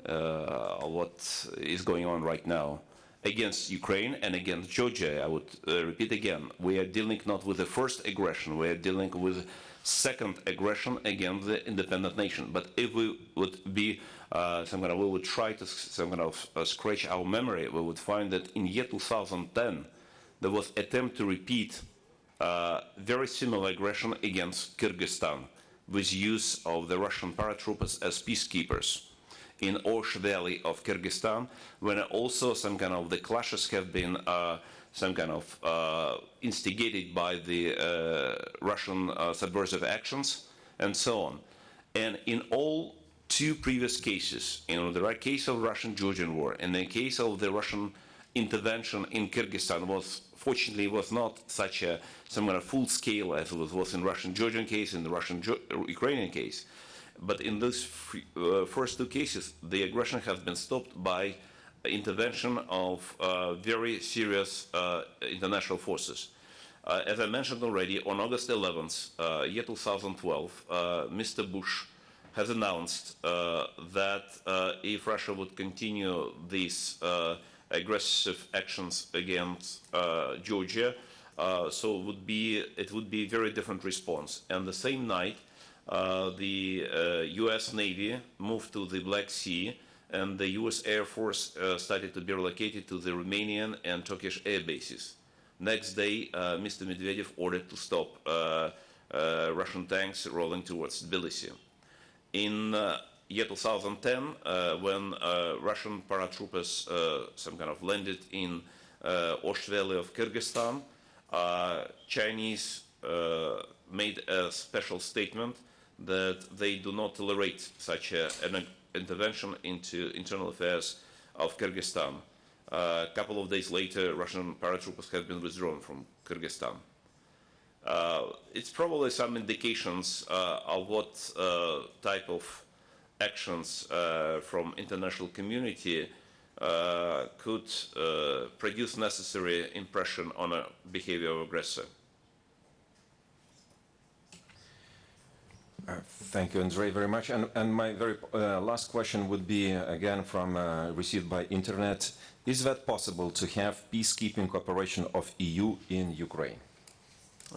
of what is going on right now against Ukraine and against Georgia. I would repeat again, we are dealing not with the first aggression, we are dealing with second aggression against the independent nation. But if we would be we would try to scratch our memory, we would find that in year 2010 there was attempt to repeat very similar aggression against Kyrgyzstan with use of the Russian paratroopers as peacekeepers in Osh Valley of Kyrgyzstan, when also some kind of the clashes have been instigated by the Russian subversive actions and so on. And in all two previous cases, in the case of Russian-Georgian war and the case of the Russian intervention in Kyrgyzstan fortunately was not such a full scale as it was in Russian-Georgian case, in the Russian-Ukrainian case. But in those first two cases, the aggression has been stopped by intervention of very serious international forces. As I mentioned already, on August 11th, year 2012, Mr. Bush has announced that if Russia would continue these aggressive actions against Georgia, so it would be a very different response. And the same night, the U.S. Navy moved to the Black Sea, and the U.S. Air Force started to be relocated to the Romanian and Turkish air bases. Next day, Mr. Medvedev ordered to stop Russian tanks rolling towards Tbilisi. In year 2010, when Russian paratroopers some kind of landed in Osh Valley of Kyrgyzstan, Chinese made a special statement that they do not tolerate such an intervention into internal affairs of Kyrgyzstan. A couple of days later, Russian paratroopers have been withdrawn from Kyrgyzstan. It's probably some indications of what type of actions from international community could produce necessary impression on a behavior of aggressor. Thank you, Andrei, very much. And my very last question would be, again, from received by internet. Is that possible to have peacekeeping operation of EU in Ukraine?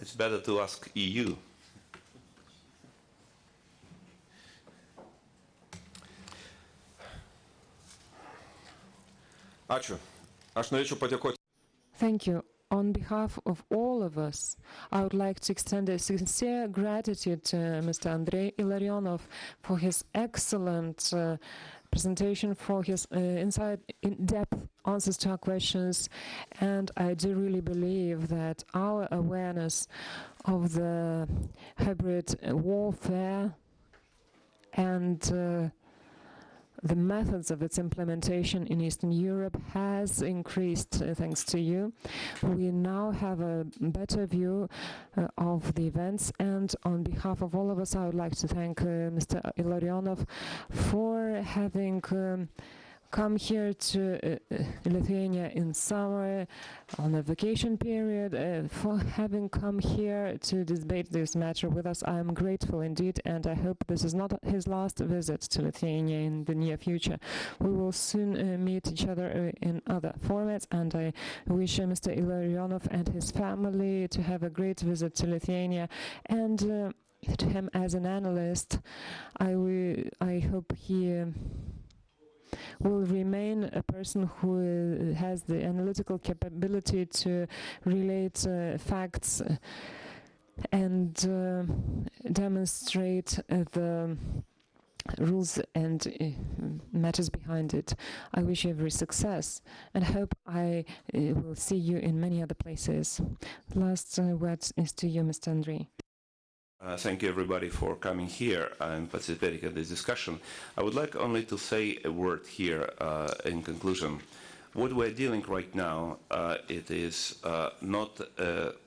It's better to ask EU. Ačiū. Aš norėčiau padėkoti. Thank you. On behalf of all of us, I would like to extend a sincere gratitude to Mr. Andrei Ilarionov for his excellent presentation, for his in-depth answers to our questions. And I do really believe that our awareness of the hybrid warfare and the methods of its implementation in Eastern Europe has increased thanks to you. We now have a better view of the events, and on behalf of all of us, I would like to thank Mr. Ilarionov for having come here to Lithuania in summer on a vacation period, for having come here to debate this matter with us. I am grateful indeed, and I hope this is not his last visit to Lithuania in the near future. We will soon meet each other in other formats, and I wish Mr. Ilarionov and his family to have a great visit to Lithuania, and to him as an analyst, I hope he will remain a person who has the analytical capability to relate facts and demonstrate the rules and matters behind it. I wish you every success and hope I will see you in many other places. Last word is to you, Mr. Andrei. Thank you, everybody, for coming here and participating in this discussion. I would like only to say a word here in conclusion. What we're dealing right now, it is not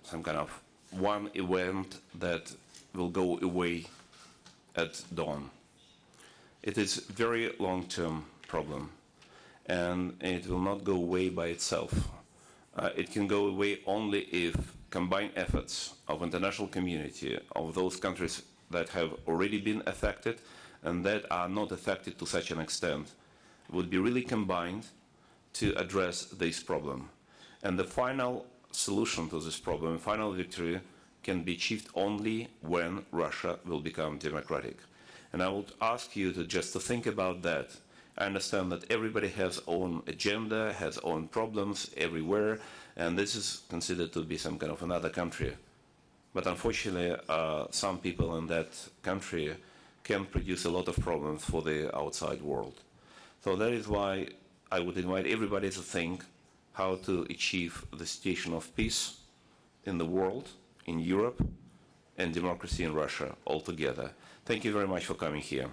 some kind of one event that will go away at dawn. It is a very long-term problem, and it will not go away by itself. It can go away only if combined efforts of international community, of those countries that have already been affected and that are not affected to such an extent, would be really combined to address this problem. And the final solution to this problem, final victory, can be achieved only when Russia will become democratic. And I would ask you to just to think about that. I understand that everybody has own agenda, has own problems everywhere, and this is considered to be some kind of another country. But unfortunately, some people in that country can produce a lot of problems for the outside world. So that is why I would invite everybody to think how to achieve the situation of peace in the world, in Europe, and democracy in Russia altogether. Thank you very much for coming here.